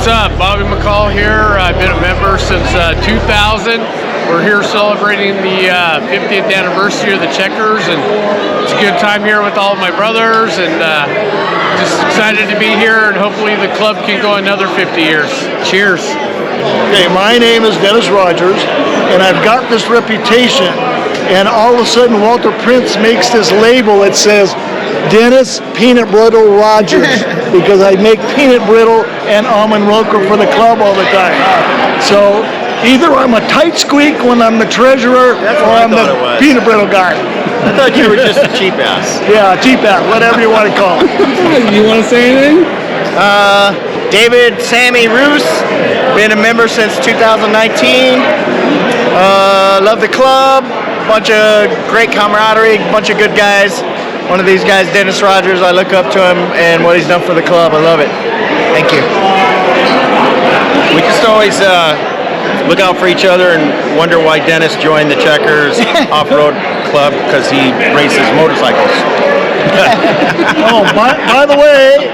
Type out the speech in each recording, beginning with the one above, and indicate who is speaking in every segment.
Speaker 1: What's up? Bobby McCall here. I've been a member since 2000. We're here celebrating the 50th anniversary of the Checkers, and it's a good time here with all of my brothers, and just excited to be here, and hopefully the club can go another 50 years. Cheers.
Speaker 2: Okay, my name is Dennis Rogers, and I've got this reputation, and all of a sudden Walter Prince makes this label that says Dennis Peanut Brittle Rogers because I make peanut brittle and almond roker for the club all the time. So either I'm a tight squeak when I'm the treasurer, or I'm the peanut brittle guy.
Speaker 3: I thought you were just a cheap ass.
Speaker 2: Yeah, cheap ass, whatever you want to call it.
Speaker 4: You want to say anything?
Speaker 3: David Sammy Roos, been a member since 2019. Love the club, bunch of great camaraderie, bunch of good guys. One of these guys, Dennis Rogers, I look up to him and what he's done for the club. I love it. Thank you.
Speaker 5: We just always look out for each other and wonder why Dennis joined the Checkers Off-Road Club, because he races motorcycles.
Speaker 2: Oh, by the way,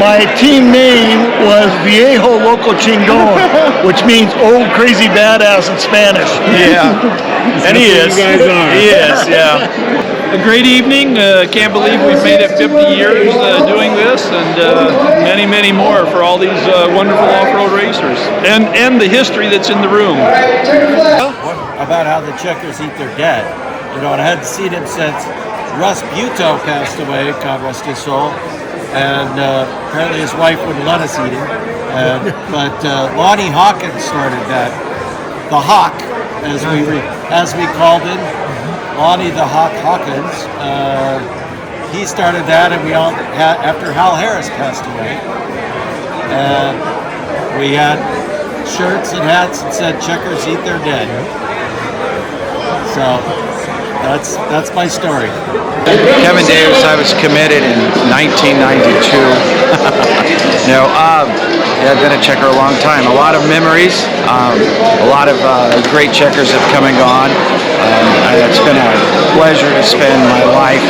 Speaker 2: my team name was Viejo Loco Chingon, which means old crazy badass in Spanish.
Speaker 5: Yeah, and he is.
Speaker 4: You guys are.
Speaker 5: He is, yeah.
Speaker 6: A great evening. Can't believe we've made it 50 years doing this, and many, many more for all these wonderful off-road racers, and the history that's in the room.
Speaker 7: About how the Checkers eat their dead. You know, and I hadn't seen him since Russ Buto passed away, God rest his soul, and apparently his wife wouldn't let us eat him. But Lonnie Hawkins started that, the Hawk, as we called him. Lonnie the Hawk Hawkins, he started that, and we all had, after Hal Harris passed away, and we had shirts and hats that said Checkers eat their dead. So that's my story.
Speaker 8: Kevin Davis, I was committed in 1992. I've been a checker a long time. A lot of memories. A lot of great checkers have come and gone. It's been a pleasure to spend my life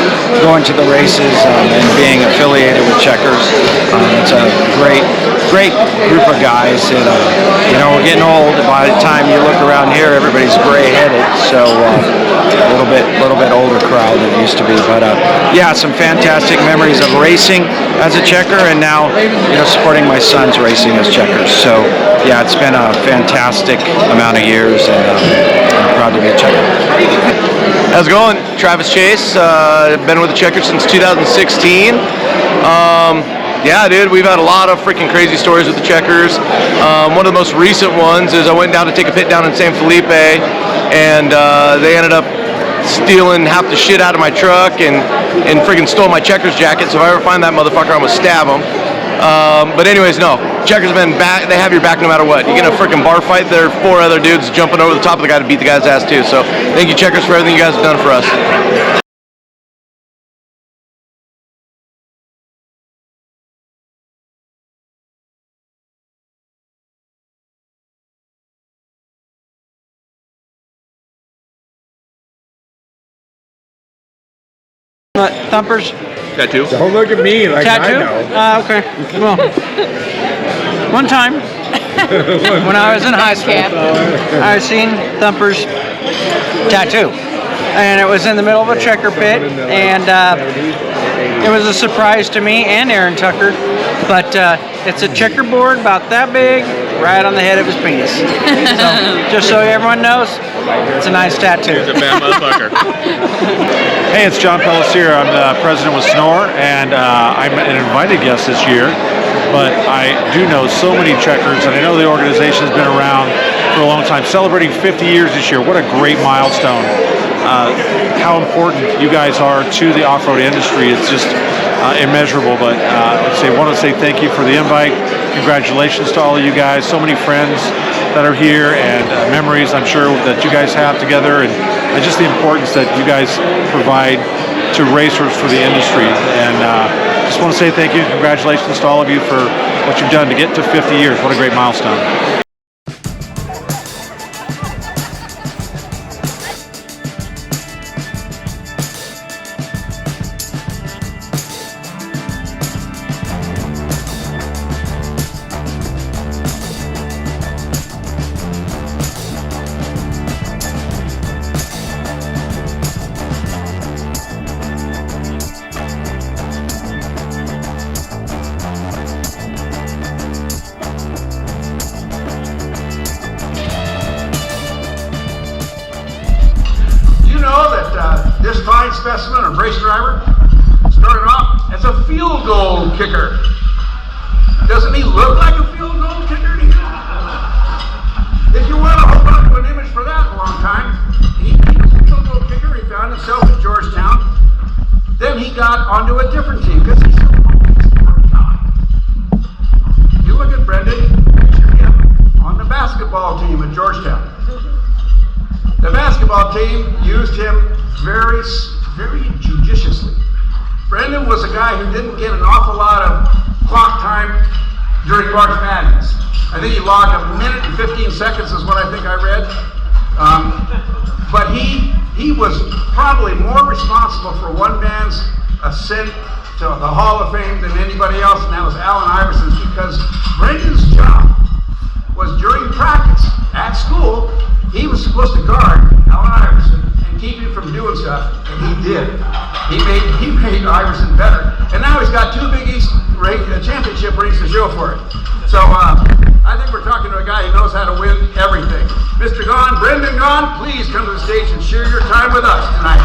Speaker 8: going to the races and being affiliated with Checkers. It's a great group of guys. And, we're getting old. By the time you look around here, everybody's gray-headed. So a little bit older crowd than it used to be. But some fantastic memories of racing as a checker, and now supporting my sons racing as checkers. So it's been a fantastic amount of years, and I'm proud to be a checker.
Speaker 5: How's it going? Travis Chase. Been with the Checkers since 2016. Yeah, dude, we've had a lot of freaking crazy stories with the Checkers. One of the most recent ones is I went down to take a pit down in San Felipe, and they ended up stealing half the shit out of my truck and freaking stole my Checkers jacket. So if I ever find that motherfucker, I'm gonna stab him. But anyways, no. Checkers have been back. They have your back no matter what. You get in a freaking bar fight, there are 4 other dudes jumping over the top of the guy to beat the guy's ass too. So thank you, Checkers, for everything you guys have done for us.
Speaker 9: Thumpers.
Speaker 5: Tattoo.
Speaker 4: Don't look at me like
Speaker 9: Tattoo?
Speaker 4: I know.
Speaker 9: Okay. Well, one time when I was in high school, I seen Thumper's tattoo, and it was in the middle of a checker pit, and it was a surprise to me and Aaron Tucker. But it's a checkerboard about that big, right on the head of his penis. So just so everyone knows, it's a nice tattoo.
Speaker 5: It's a bad motherfucker.
Speaker 10: Hey, it's John Pelletier. I'm the president with Snore, and I'm an invited guest this year. But I do know so many checkers, and I know the organization's been around for a long time, celebrating 50 years this year. What a great milestone. How important you guys are to the off-road industry. It's just immeasurable. But I want to say thank you for the invite. Congratulations to all of you guys. So many friends that are here, and memories I'm sure that you guys have together, and just the importance that you guys provide to racers for the industry. And just want to say thank you. Congratulations to all of you for what you've done to get to 50 years. What a great milestone.
Speaker 11: this fine specimen of race driver started off as a field goal kicker. Doesn't he look like a field goal kicker to you? If you want to hold on to an image for that a long time, he was a field goal kicker. He found himself at Georgetown. Then he got onto a different team because he's you look at Brendan, picture him on the basketball team at Georgetown. The basketball team used him very judiciously. Brendan was a guy who didn't get an awful lot of clock time during March Madness. I think he logged 1 minute and 15 seconds is what I think I read. But he was probably more responsible for one man's ascent to the Hall of Fame than anybody else, and that was Allen Iverson's, because Brendan's job was during practice at school, he was supposed to guard Allen Iverson and keep him from doing stuff, and he did. He made Iverson better, and now he's got 2 Big East championship rings to show for it. So I think we're talking to a guy who knows how to win everything. Mr. Gaughan, Brendan Gaughan, please come to the stage and share your time with us tonight.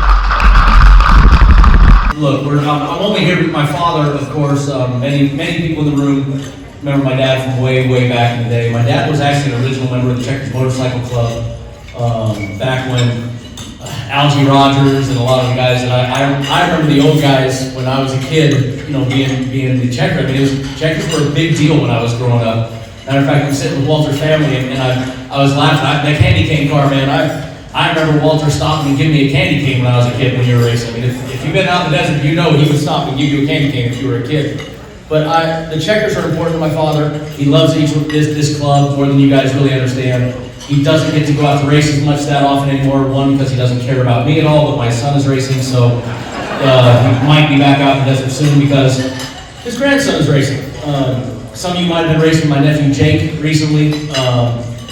Speaker 12: Look, I'm only here with my father, of course. Many people in the room remember my dad from way back in the day. My dad was actually an original member of the Checkers Motorcycle Club back when Algie Rogers and a lot of the guys. And I remember the old guys when I was a kid, you know, being the Checker. I mean, Checkers were a big deal when I was growing up. Matter of fact, I'm sitting with Walter's family, and I was laughing. That candy cane car, man. I remember Walter stopping and giving me a candy cane when I was a kid when you were racing. I mean, if you've been out in the desert, you know he would stop and give you a candy cane if you were a kid. But the Checkers are important to my father. He loves this club more than you guys really understand. He doesn't get to go out to races much that often anymore. One, because he doesn't care about me at all, but my son is racing, so he might be back out in the desert soon because his grandson is racing. Some of you might have been racing my nephew Jake recently.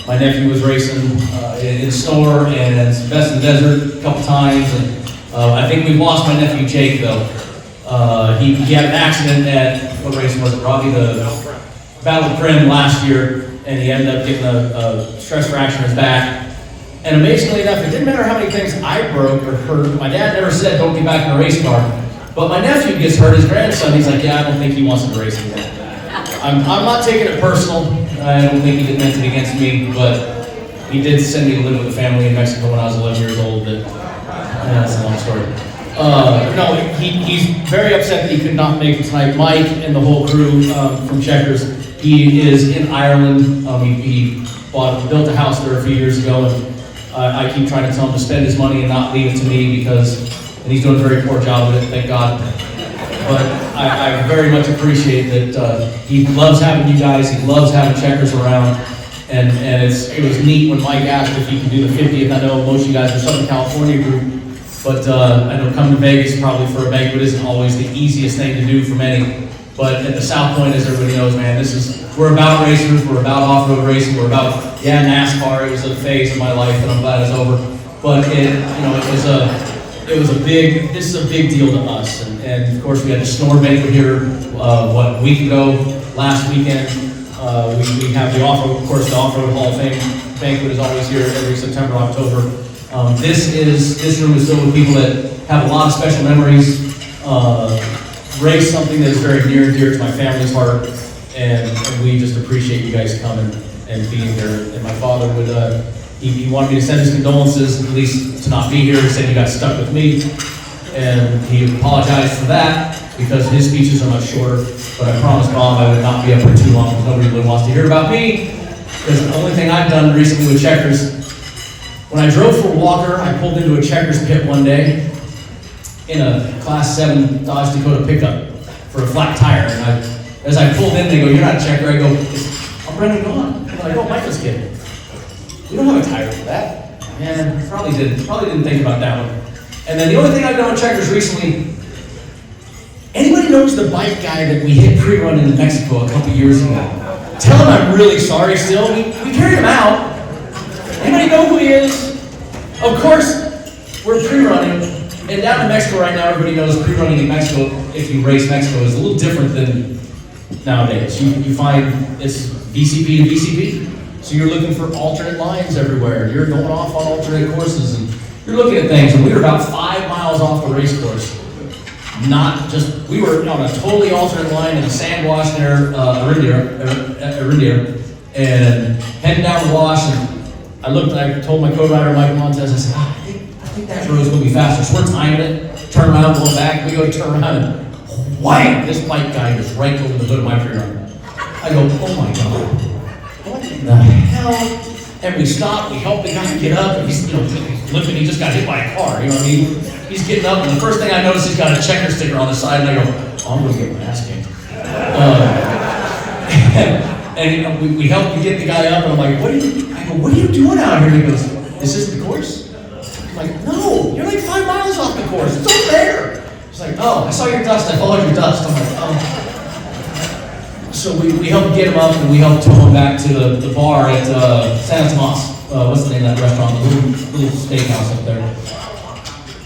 Speaker 12: My nephew was racing in Snore and Best in the Desert a couple times, and I think we've lost my nephew Jake though. He had an accident at, what race was it, Robbie? The Battle of Prim last year, and he ended up getting a stress fracture in his back. And amazingly enough, it didn't matter how many things I broke or hurt. My dad never said, don't get back in a race car. But my nephew gets hurt, his grandson, he's like, yeah, I don't think he wants to race anymore. I'm not taking it personal. I don't think he meant it against me, but he did send me to live with a family in Mexico when I was 11 years old. That's a long story. No, he's very upset that he could not make it tonight. Mike and the whole crew from Checkers, he is in Ireland. He built a house there a few years ago, and I keep trying to tell him to spend his money and not leave it to me and he's doing a very poor job of it, thank God. But I very much appreciate that he loves having you guys, he loves having Checkers around, and it was neat when Mike asked if he could do the 50th. I know most of you guys are Southern California group, but I know coming to Vegas probably for a banquet isn't always the easiest thing to do for many. But at the South Point, as everybody knows, man, we're about racers, we're about off-road racing, we're about, NASCAR. It was a phase of my life that I'm glad is over. But this is a big deal to us. And of course, we had the Snore banquet here, a week ago, last weekend. We have the off-road, of course, the Off-Road Hall of Fame banquet is always here every September, October. This room is filled with people that have a lot of special memories, race something that is very near and dear to my family's heart, and we just appreciate you guys coming and being here. And my father would, he wanted me to send his condolences, at least to not be here. He said he got stuck with me, and he apologized for that because his speeches are much shorter. But I promised Mom I would not be up for too long because nobody really wants to hear about me. Because the only thing I've done recently with Checkers, when I drove for Walker, I pulled into a Checkers pit one day in a Class 7 Dodge Dakota pickup for a flat tire. And as I pulled in, they go, "You're not a Checker." I go, "I'm Brendan Gaughan." They're like, "Oh, Michael's kidding. We don't have a tire for that." Man, probably didn't think about that one. And then the only thing I've done with Checkers recently, anybody knows the bike guy that we hit pre-run in Mexico a couple years ago? Tell him I'm really sorry still. We carried him out. Anybody know who he is? Of course, we're pre-running. And down in Mexico right now, everybody knows pre-running in Mexico, if you race Mexico, is a little different than nowadays. You find it's VCP to VCP. So you're looking for alternate lines everywhere. You're going off on alternate courses, and You're looking at things, and we were about 5 miles off the race course. We were on a totally alternate line in a sand wash near Iridia, and heading down the wash, and I told my co-rider Mike Montez, I said, I think that road's gonna be faster. So we're timing it, turn around, going back, we go to turn around, and wham! This bike guy was right over the hood of my pre-runner. I go, oh my God, what in the hell? And we stop, we help the guy get up, and he's limping, he just got hit by a car, you know what I mean? He's getting up, and the first thing I notice, he's got a checker sticker on the side, and I go, oh, I'm gonna get my ass kicked. And we help get the guy up, and I'm like, what are you doing out here? He goes, this isn't the course? I'm like, no, you're like 5 miles off the course, it's over there. He's like, oh, I saw your dust, I followed your dust. I'm like, oh. So we helped get him up, and we helped tow him back to the bar at Santa Tomas. What's the name of that restaurant? The little steakhouse up there.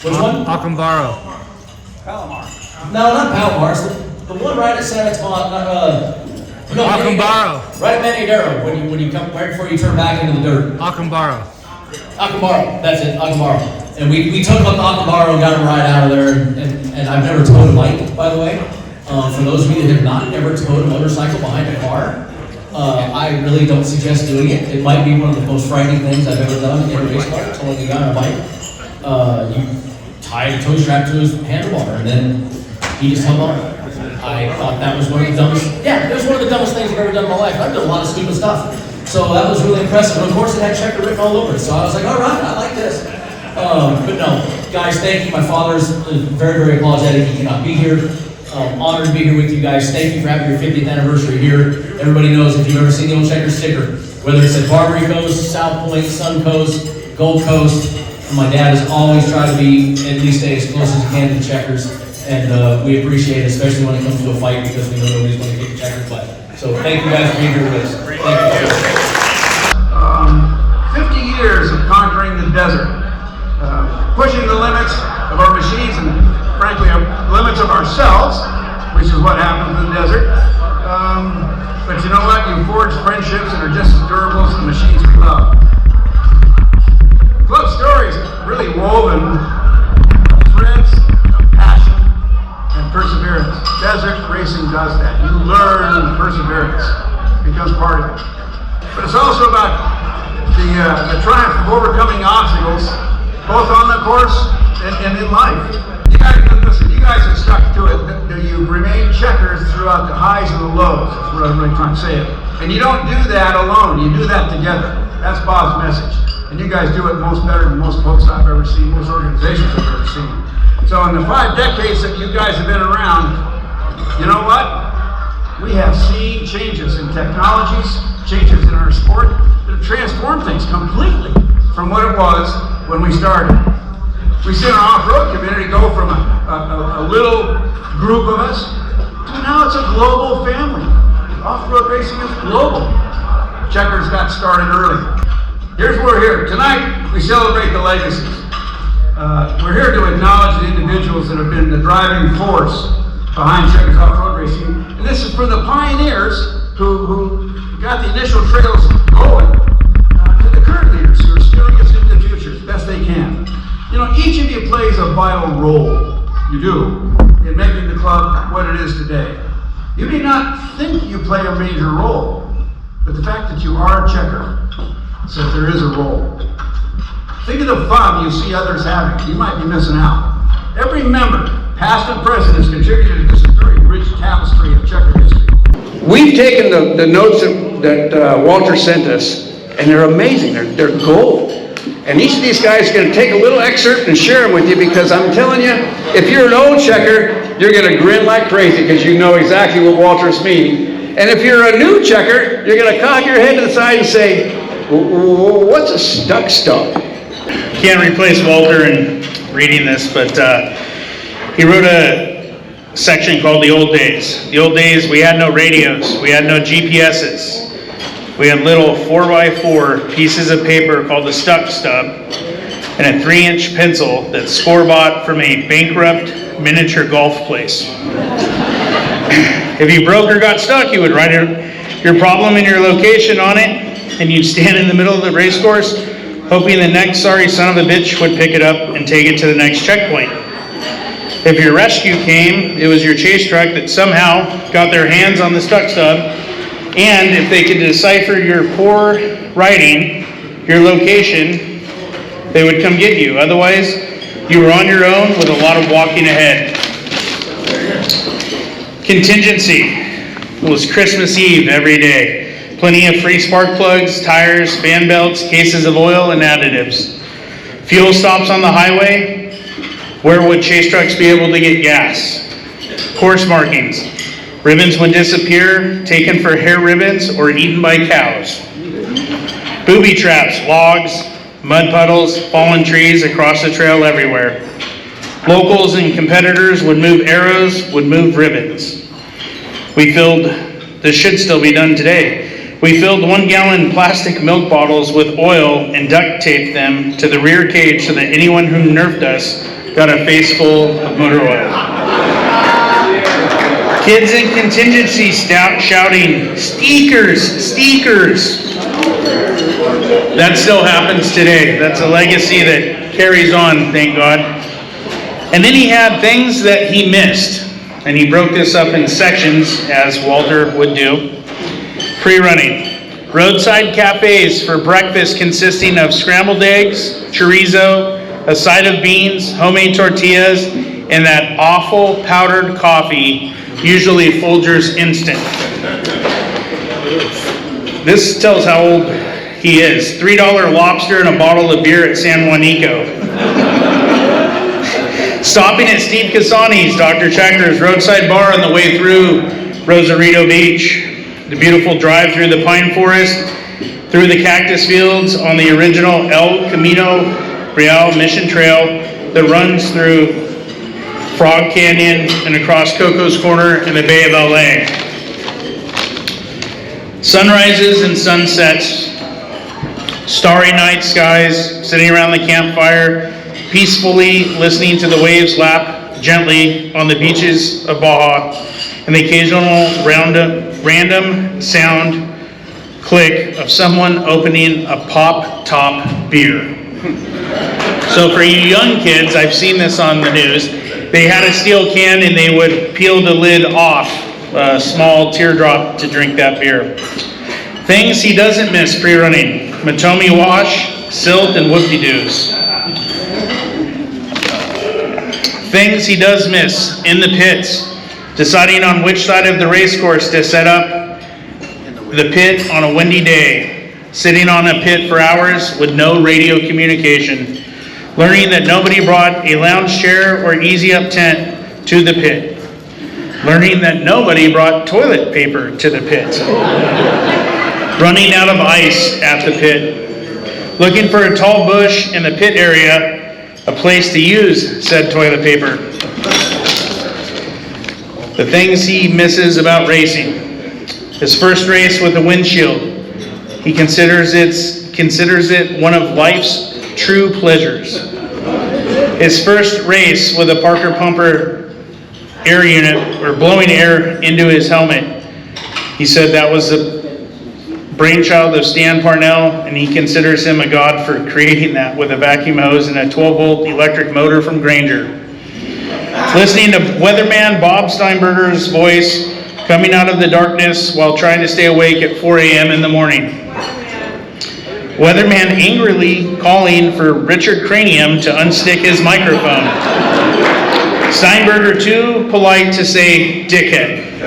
Speaker 12: Which one?
Speaker 4: Acambaro.
Speaker 12: Palomar. No, not Palomar. It's the one right at Santa Tomas. No,
Speaker 4: Acambaro.
Speaker 12: Right at Manadero, when you come right before you turn back into the dirt.
Speaker 4: Acambaro.
Speaker 12: Acambaro. That's it. Acambaro. And we took him up to Acambaro and got him right out of there. And I've never towed a bike, by the way. For those of you that have not ever towed a motorcycle behind a car, I really don't suggest doing it. It might be one of the most frightening things I've ever done in a race car, towing a guy on a bike. You tie a tow strap to his handlebar, and then he just hung on. I thought that was one of the dumbest, it was one of the dumbest things I've ever done in my life. I've done a lot of stupid stuff. So that was really impressive. And of course it had checker written all over it. So I was like, all right, I like this. But no, guys, thank you. My father's very, very apologetic he cannot be here. Honored to be here with you guys. Thank you for having your 50th anniversary here. Everybody knows if you've ever seen the old checker sticker, whether it's at Barbary Coast, South Point, Sun Coast, Gold Coast, my dad has always tried to be, at least stay as close as he can to the checkers. And we appreciate it, especially when it comes to a fight, because we know nobody's going to kick the checkers butt. So thank you guys for being here with us. Thank you.
Speaker 11: 50 years of conquering the desert, pushing the limits of our machines and frankly limits of ourselves, which is what happens in the desert. But you know what? You forge friendships that are just as durable as the machines we love. Club stories really woven threads of passion and perseverance. Desert racing does that. You learn perseverance. It becomes part of it. But it's also about the triumph of overcoming obstacles, both on the course and in life. You guys have stuck to it. You remain checkers throughout the highs and the lows. That's what I'm really trying to say. And you don't do that alone. You do that together. That's Bob's message. And you guys do it better than most folks I've ever seen, most organizations I've ever seen. So in the 5 decades that you guys have been around, you know what? We have seen changes in technologies, changes in our sport that have transformed things completely from what it was when we started. We've seen our off-road community go from a little group of us to now it's a global family. Off-road racing is global. Checkers got started early. Here's where we're here. Tonight, we celebrate the legacies. We're here to acknowledge the individuals that have been the driving force behind Checkers off-road racing. And this is for the pioneers who got the initial trails going, to the current leaders who are steering us into the future as best they can. You know, each of you plays a vital role, you do, in making the club what it is today. You may not think you play a major role, but the fact that you are a checker says there is a role. Think of the fun you see others having. You might be missing out. Every member, past and present, has contributed to this very rich tapestry of checker history.
Speaker 13: We've taken the notes that Walter sent us, and they're amazing. They're gold. And each of these guys is going to take a little excerpt and share them with you, because I'm telling you, if you're an old checker, you're going to grin like crazy because you know exactly what Walter's meaning. And if you're a new checker, you're going to cock your head to the side and say, what's a stuck stub?
Speaker 14: Can't replace Walter in reading this, but he wrote a section called The Old Days. The old days, we had no radios, we had no GPSs. We had little 4x4 pieces of paper called a stuck stub and a 3-inch pencil that Score bought from a bankrupt miniature golf place. If you broke or got stuck, you would write your problem and your location on it, and you'd stand in the middle of the race course hoping the next sorry son of a bitch would pick it up and take it to the next checkpoint. If your rescue came, it was your chase truck that somehow got their hands on the stuck stub, and if they could decipher your poor writing, your location, they would come get you. Otherwise, you were on your own with a lot of walking ahead. Contingency was Christmas Eve every day. Plenty of free spark plugs, tires, fan belts, cases of oil, and additives. Fuel stops on the highway. Where would chase trucks be able to get gas? Course markings. Ribbons would disappear, taken for hair ribbons or eaten by cows. Booby traps, logs, mud puddles, fallen trees across the trail everywhere. Locals and competitors would move arrows, would move ribbons. This should still be done today. We filled 1-gallon plastic milk bottles with oil and duct taped them to the rear cage so that anyone who nerfed us got a face full of motor oil. Kids in contingency shouting, "Steakers, steakers." That still happens today. That's a legacy that carries on, thank God. And then he had things that he missed. And he broke this up in sections, as Walter would do. Pre-running. Roadside cafes for breakfast consisting of scrambled eggs, chorizo, a side of beans, homemade tortillas, and that awful powdered coffee, usually Folgers Instant. This tells how old he is. $3 lobster and a bottle of beer at San Juanico. Stopping at Steve Casani's, Dr. Checker's roadside bar on the way through Rosarito Beach. The beautiful drive through the pine forest, through the cactus fields on the original El Camino Real Mission Trail that runs through Frog Canyon and across Coco's Corner in the Bay of LA. Sunrises and sunsets, starry night skies, sitting around the campfire, peacefully listening to the waves lap gently on the beaches of Baja, and the occasional random sound click of someone opening a pop top beer. So for you young kids, I've seen this on the news, they had a steel can and they would peel the lid off, a small teardrop to drink that beer. Things he doesn't miss pre-running: Matomi Wash, Silt, and Whoop-de-doos. Things he does miss in the pits: deciding on which side of the race course to set up the pit on a windy day, sitting on a pit for hours with no radio communication, learning that nobody brought a lounge chair or easy up tent to the pit, learning that nobody brought toilet paper to the pit, running out of ice at the pit, looking for a tall bush in the pit area, a place to use said toilet paper. The things he misses about racing: his first race with a windshield. He considers it one of life's true pleasures. His first race with a Parker Pumper air unit, or blowing air into his helmet. He said that was the brainchild of Stan Parnell, and he considers him a god for creating that with a vacuum hose and a 12-volt electric motor from Granger. Listening to weatherman Bob Steinberger's voice coming out of the darkness while trying to stay awake at 4 a.m. in the morning. Weatherman angrily calling for Richard Cranium to unstick his microphone. Steinberger too polite to say dickhead.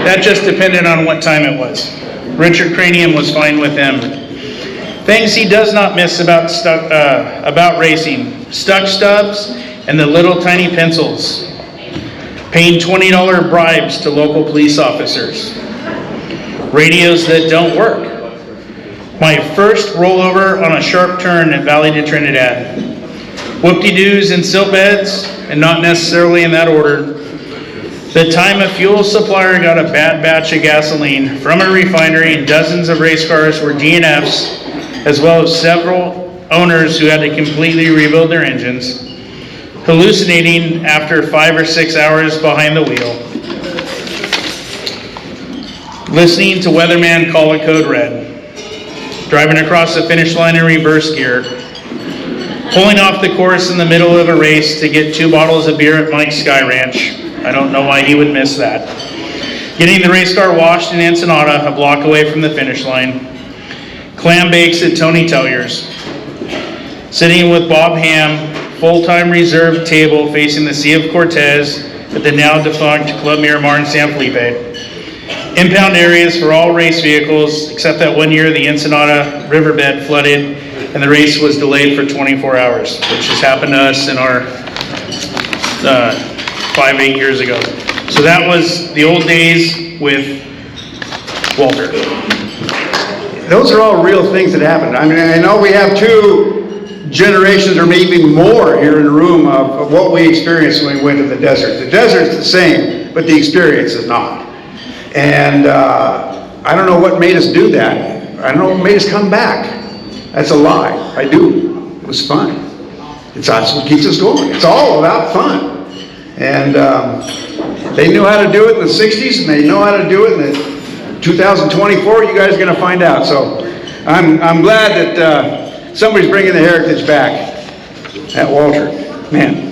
Speaker 14: That just depended on what time it was. Richard Cranium was fine with him. Things he does not miss about racing: stuck stubs and the little tiny pencils. Paying $20 bribes to local police officers. Radios that don't work. My first rollover on a sharp turn at Valley de Trinidad. Whoop-de-doos and silt beds, and not necessarily in that order. The time a fuel supplier got a bad batch of gasoline from a refinery and dozens of race cars were DNFs, as well as several owners who had to completely rebuild their engines, hallucinating after 5 or 6 hours behind the wheel. Listening to weatherman call a code red. driving across the finish line in reverse gear, pulling off the course in the middle of a race to get 2 bottles of beer at Mike's Sky Ranch. I don't know why he would miss that. Getting the race car washed in Ensenada, a block away from the finish line. Clam bakes at Tony Tellier's. Sitting with Bob Ham, full-time reserve table facing the Sea of Cortez at the now defunct Club Miramar in San Felipe. Impound areas for all race vehicles, except that one year the Ensenada riverbed flooded and the race was delayed for 24 hours, which has happened to us in our 5-8 years ago. So that was the old days with Walter.
Speaker 13: Those are all real things that happened. I mean, I know we have 2 generations or maybe more here in the room of what we experienced when we went to the desert. The desert's the same, but the experience is not. And I don't know what made us do that. I don't know what made us come back. That's a lie. I do. It was fun. That's what keeps us going. It's all about fun. And they knew how to do it in the 60s, and they know how to do it in the 2024. You guys are going to find out. So I'm glad that somebody's bringing the heritage back at Walter. Man.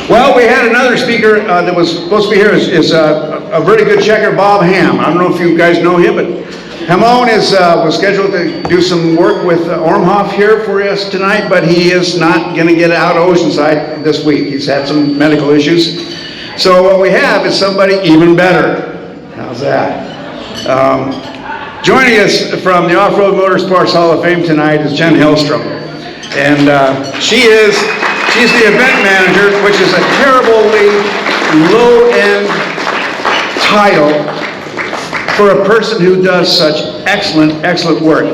Speaker 13: Well, we had another speaker that was supposed to be here is a very good checker, Bob Ham. I don't know if you guys know him, but Hamon was scheduled to do some work with Ormhoff here for us tonight, but he is not going to get out of Oceanside this week. He's had some medical issues. So what we have is somebody even better. How's that? Joining us from the Off-Road Motorsports Hall of Fame tonight is Jen Hellstrom. And she's the event manager, which is a terribly low-end title for a person who does such excellent work.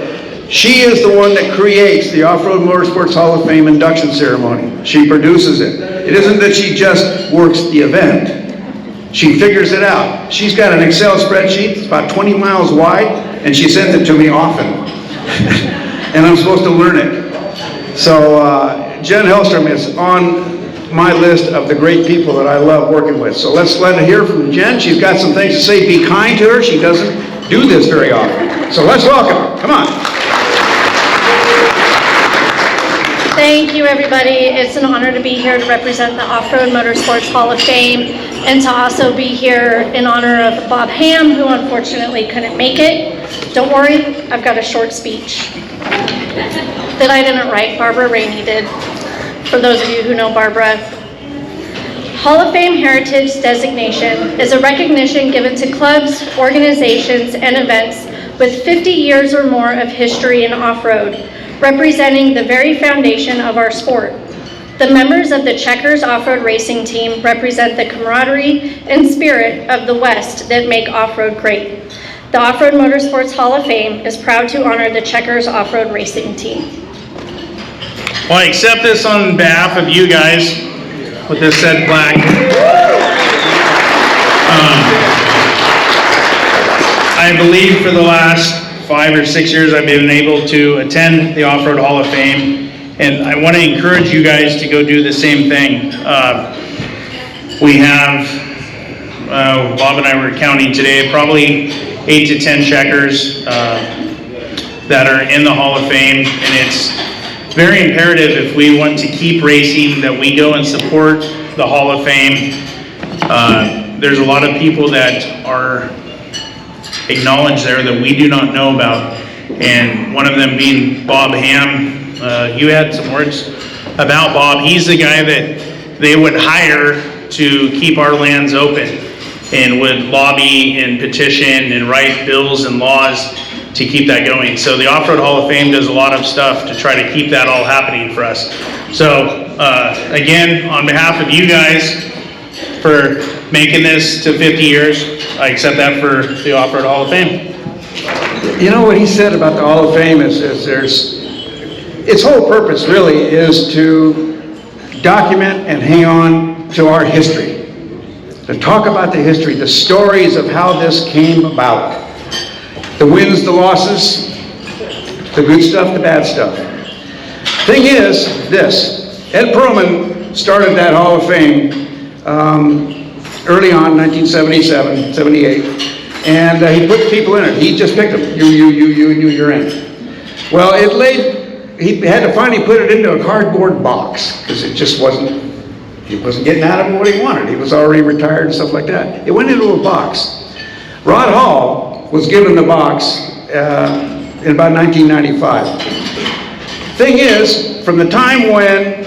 Speaker 13: She is the one that creates the Off-Road Motorsports Hall of Fame induction ceremony. She produces it. It isn't that she just works the event. She figures it out. She's got an Excel spreadsheet, it's about 20 miles wide, and she sends it to me often. And I'm supposed to learn it. So Jen Hellstrom is on my list of the great people that I love working with. So let's let her hear from Jen. She's got some things to say. Be kind to her. She doesn't do this very often. So let's welcome her. Come on.
Speaker 15: Thank you, everybody. It's an honor to be here to represent the Off-Road Motorsports Hall of Fame and to also be here in honor of Bob Ham, who unfortunately couldn't make it. Don't worry, I've got a short speech that I didn't write. Barbara Rainey did, for those of you who know Barbara. Hall of Fame Heritage designation is a recognition given to clubs, organizations, and events with 50 years or more of history in off-road, representing the very foundation of our sport. The members of the Checkers off-road racing team represent the camaraderie and spirit of the West that make off-road great. The Off-Road Motorsports Hall of Fame is proud to honor the Checkers off-road racing team.
Speaker 14: Well, I accept this on behalf of you guys with this said plaque. I believe for the last 5 or 6 years I've been able to attend the Off-Road Hall of Fame, and I want to encourage you guys to go do the same thing. We have, Bob and I were counting today, probably 8 to 10 checkers that are in the Hall of Fame, and it's very imperative if we want to keep racing that we go and support the Hall of Fame. There's a lot of people that are acknowledged there that we do not know about, and one of them being Bob Ham. You had some words about Bob. He's the guy that they would hire to keep our lands open and would lobby and petition and write bills and laws to keep that going. So the Off-Road Hall of Fame does a lot of stuff to try to keep that all happening for us. So again, on behalf of you guys for making this to 50 years, I accept that for the Off-Road Hall of Fame.
Speaker 13: You know what he said about the Hall of Fame is its whole purpose really is to document and hang on to our history. To talk about the history, the stories of how this came about. The wins, the losses, the good stuff, the bad stuff. Thing is this, Ed Perlman started that Hall of Fame early on, 1977, 78, and he put people in it. He just picked them. You're in. Well, he had to finally put it into a cardboard box because it just he wasn't getting out of it what he wanted. He was already retired and stuff like that. It went into a box. Rod Hall was given the box in about 1995. Thing is, from the time when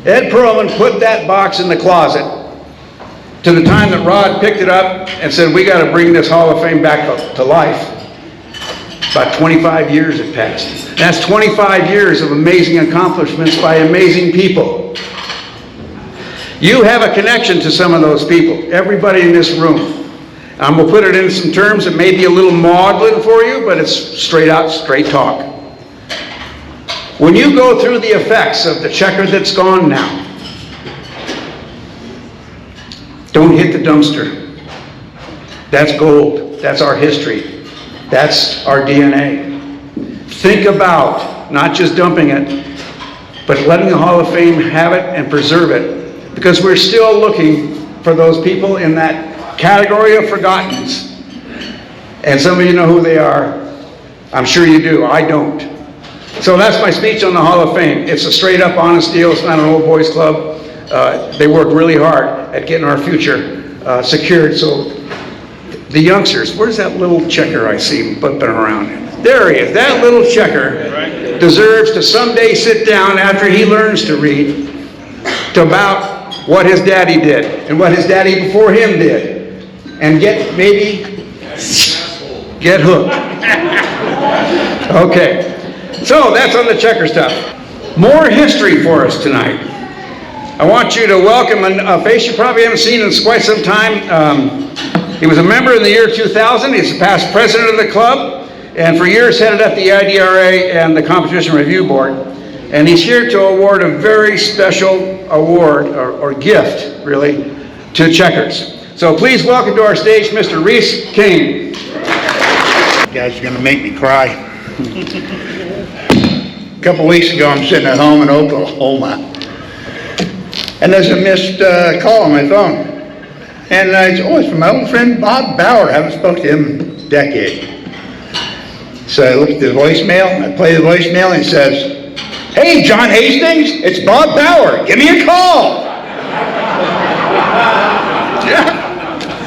Speaker 13: Ed Perlman put that box in the closet to the time that Rod picked it up and said, we got to bring this Hall of Fame back to life, about 25 years had passed. That's 25 years of amazing accomplishments by amazing people. You have a connection to some of those people, everybody in this room. I'm going to put it in some terms that may be a little maudlin for you, but it's straight out, straight talk. When you go through the effects of the checker that's gone now, don't hit the dumpster. That's gold. That's our history. That's our DNA. Think about not just dumping it, but letting the Hall of Fame have it and preserve it, because we're still looking for those people in that category of forgottens. And some of you know who they are. I'm sure you do. I don't. So that's my speech on the Hall of Fame. It's a straight up honest deal. It's not an old boys club. They work really hard at getting our future secured. So the youngsters, where's that little checker I see bumping around? There he is. That little checker deserves to someday sit down after he learns to read to about what his daddy did and what his daddy before him did, and maybe get hooked. Okay, so that's on the checker stuff. More history for us tonight. I want you to welcome a face you probably haven't seen in quite some time. He was a member in the year 2000. He's the past president of the club, and for years headed up the IDRA and the Competition Review Board. And he's here to award a very special award, or gift, really, to Checkers. So please welcome to our stage, Mr. Reese King.
Speaker 16: You guys are going to make me cry. A couple weeks ago, I'm sitting at home in Oklahoma, and there's a missed call on my phone. And it's from my old friend Bob Bauer. I haven't spoken to him in a decade. So I look at the voicemail, I play the voicemail, and he says, "Hey, John Hastings, it's Bob Bauer. Give me a call."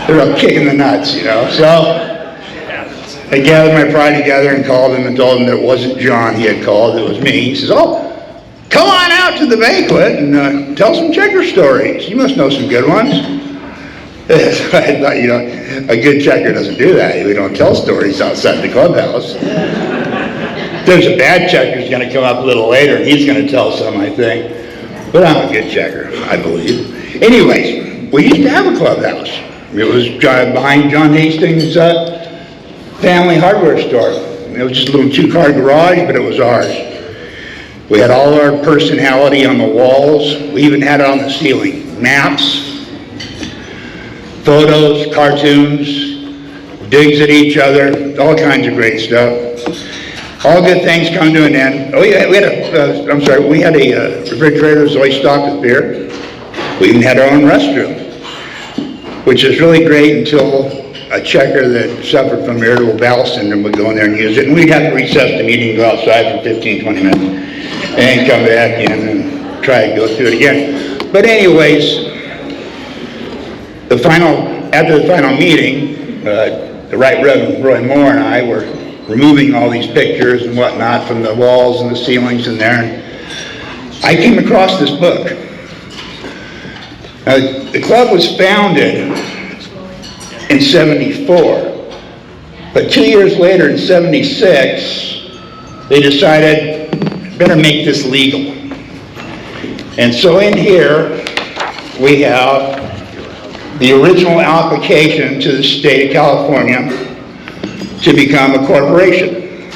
Speaker 16: They're all kicking the nuts, you know. So I gathered my pride together and called him and told him that it wasn't John he had called, it was me. He says, "Oh, come on out to the banquet and tell some checker stories. You must know some good ones." So I thought, you know, a good checker doesn't do that. We don't tell stories outside the clubhouse. There's a bad checker who's going to come up a little later, and he's going to tell some, I think. But I'm a good checker, I believe. Anyways, we used to have a clubhouse. It was behind John Hastings' family hardware store. It was just a little two-car garage, but it was ours. We had all our personality on the walls. We even had it on the ceiling. Maps, photos, cartoons, digs at each other, all kinds of great stuff. All good things come to an end. Oh yeah, we had a refrigerator that was always stocked with beer. We even had our own restroom, which is really great until a checker that suffered from irritable bowel syndrome would go in there and use it, and we'd have to recess the meeting and go outside for 15, 20 minutes, and come back in and try and go through it again. But anyways, after the final meeting, the Right Reverend Roy Moore and I were removing all these pictures and whatnot from the walls and the ceilings in there. I came across this book. The club was founded in 74, but 2 years later in 76, they decided, better make this legal. And so in here, we have the original application to the state of California to become a corporation.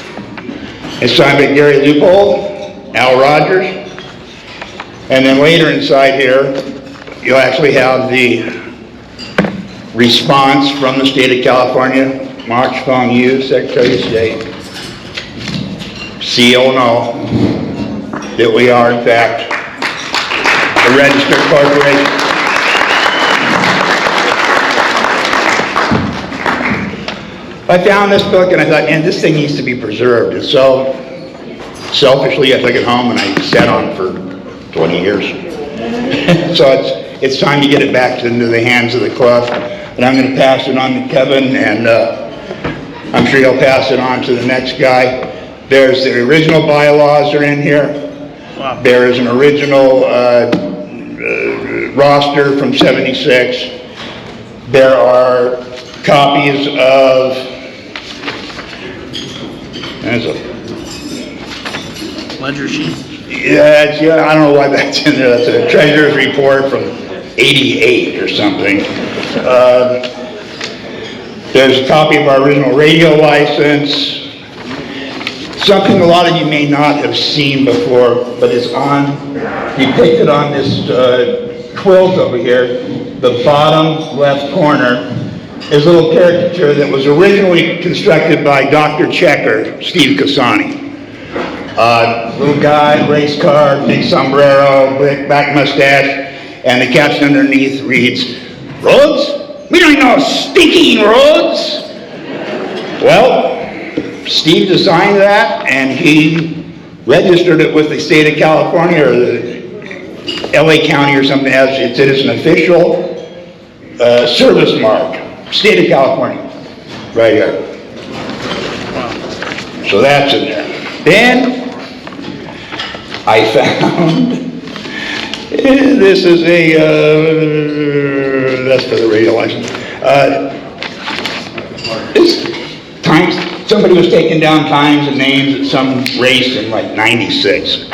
Speaker 16: It's signed by Gary Leupold, Al Rogers, and then later inside here, you'll actually have the response from the state of California, Mark Fong Yu, Secretary of State, seal and all, that we are in fact a registered corporation. I found this book and I thought, man, this thing needs to be preserved. And so selfishly, I took it home and I sat on it for 20 years. So it's time to get it back into the hands of the club. And I'm going to pass it on to Kevin, and I'm sure he'll pass it on to the next guy. There's the original bylaws are in here. Wow. There is an original roster from '76. There are copies of, there's a
Speaker 14: ledger sheet.
Speaker 16: Yeah, I don't know why that's in there. That's a treasurer's report from '88 or something. There's a copy of our original radio license. Something a lot of you may not have seen before, but it's depicted on this quilt over here. The bottom left corner is a little caricature that was originally constructed by Dr. Checker, Steve Cassani. Little guy, race car, big sombrero, back mustache, and the caption underneath reads, "Roads? We don't know stinking roads." Well, Steve designed that, and he registered it with the state of California or the LA County or something as it is an official service mark. State of California, right here. So that's in there. Then I found, this is that's for the radio license. Somebody was taking down times and names at some race in like '96.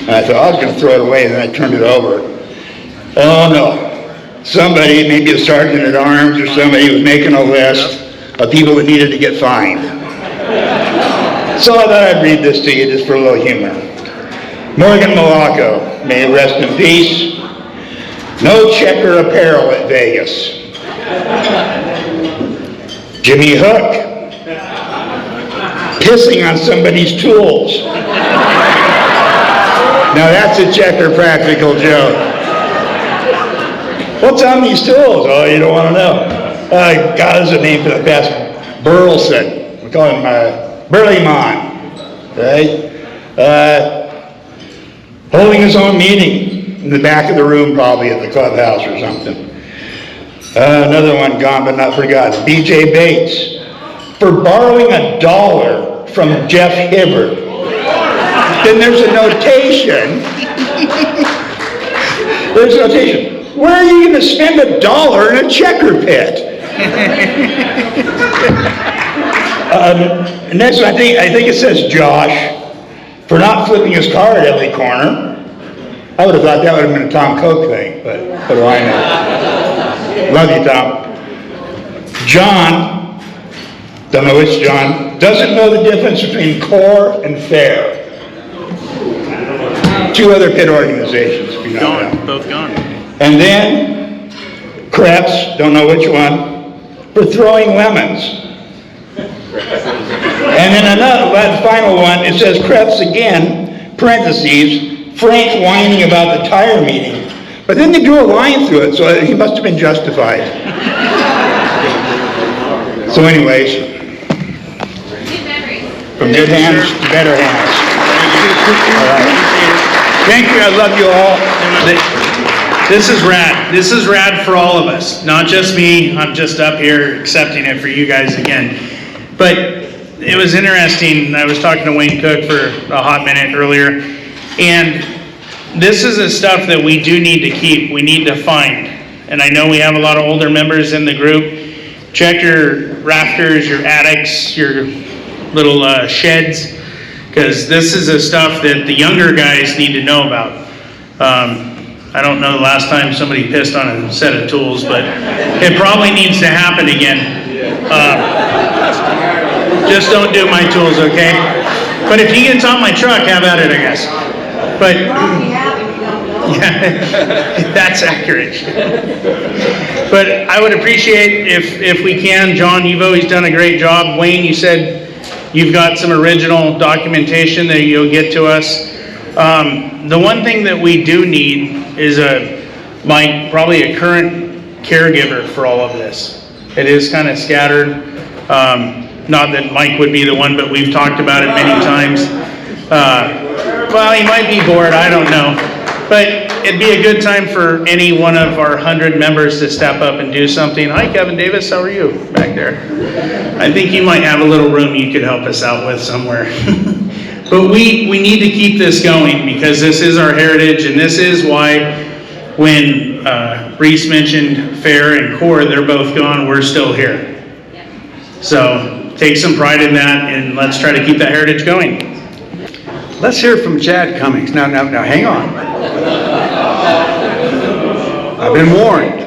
Speaker 16: And I thought I was going to throw it away, and then I turned it over. Oh no. Somebody, maybe a sergeant at arms or somebody, was making a list of people that needed to get fined. So I thought I'd read this to you just for a little humor. Morgan Malaco, may he rest in peace. No checker apparel at Vegas. Jimmy Hook, pissing on somebody's tools. Now that's a checker practical joke. What's on these tools? Oh, you don't want to know. God, is a name for the best. Burleson. We call him Burleymon. Right? Holding his own meeting in the back of the room, probably at the clubhouse or something. Another one gone but not forgotten. B.J. Bates, for borrowing $1 from Jeff Hibbard. Then there's a notation. There's a notation. Where are you going to spend $1 in a checker pit? Next one, I think it says Josh, for not flipping his car at every corner. I would have thought that would have been a Tom Coke thing, but what do I know? Love you, Tom. John, don't know which John, doesn't know the difference between core and fair. Two other pit organizations. If you know
Speaker 14: Gone,
Speaker 16: them.
Speaker 14: both gone.
Speaker 16: And then Krebs, don't know which one, for throwing lemons. And then that final one, it says Krebs again, parentheses, Frank whining about the tire meeting. But then they drew a line through it, so he must have been justified. So anyways, from good hands to better hands. All right. Thank you, I love you all.
Speaker 14: This is rad. This is rad for all of us, not just me. I'm just up here accepting it for you guys again. But it was interesting. I was talking to Wayne Cook for a hot minute earlier, and this is the stuff that we do need to keep. We need to find. And I know we have a lot of older members in the group. Check your rafters, your attics, your little sheds, because this is the stuff that the younger guys need to know about. I don't know the last time somebody pissed on a set of tools, but it probably needs to happen again. Just don't do my tools, okay? But if he gets on my truck, have at it, I guess. But yeah, that's accurate. But I would appreciate if we can. John, you've always done a great job. Wayne, you said you've got some original documentation that you'll get to us. The one thing that we do need is probably a current caregiver for all of this. It is kind of scattered. Not that Mike would be the one, but we've talked about it many times. Well, he might be bored, I don't know. But it'd be a good time for any one of our 100 members to step up and do something. Hi, Kevin Davis, how are you back there? I think you might have a little room you could help us out with somewhere. But we need to keep this going because this is our heritage, and this is why when Reese mentioned Fair and Core, they're both gone, we're still here. So take some pride in that, and let's try to keep that heritage going.
Speaker 13: Let's hear from Chad Cummings. Now, hang on. I've been warned.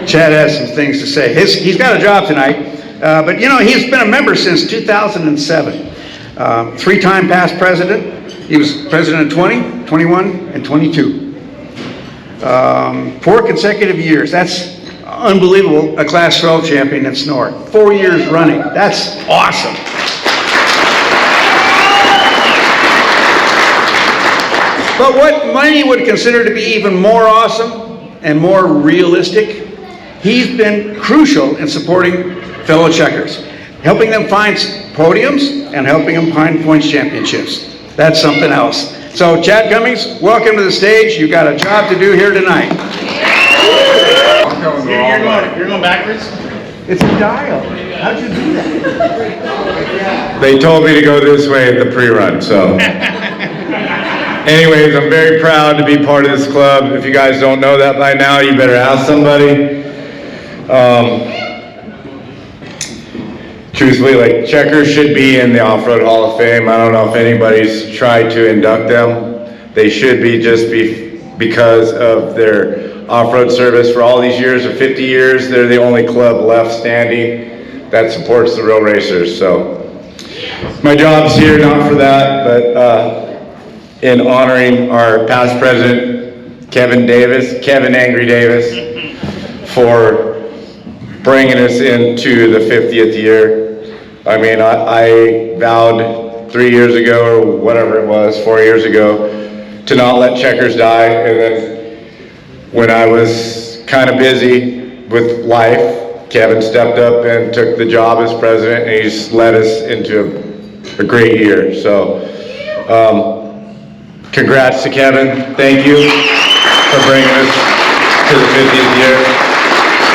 Speaker 13: Chad has some things to say. He's got a job tonight, but you know, he's been a member since 2007. 3-time past president. He was president in 20, 21, and 22. 4 consecutive years. That's unbelievable. A Class 12 champion at Snort. 4 years running. That's awesome. But what many would consider to be even more awesome and more realistic, he's been crucial in supporting fellow checkers, helping them find podiums and helping them find points championships. That's something else. So Chad Cummings, welcome to the stage. You've got a job to do here tonight.
Speaker 14: You're going backwards?
Speaker 13: It's a dial. How'd you do that?
Speaker 17: They told me to go this way at the pre-run, so. Anyways, I'm very proud to be part of this club. If you guys don't know that by now, you better ask somebody. Truthfully, like, checkers should be in the Off-Road Hall of Fame. I don't know if anybody's tried to induct them. They should be just because of their off-road service for all these years, or 50 years. They're the only club left standing that supports the real racers. So my job's here not for that, but in honoring our past president, Kevin Angry Davis, for bringing us into the 50th year. I mean, I vowed 3 years ago, or whatever it was, 4 years ago, to not let checkers die. And then when I was kind of busy with life, Kevin stepped up and took the job as president, and he's led us into a great year. So, congrats to Kevin. Thank you for bringing us to the 50th year.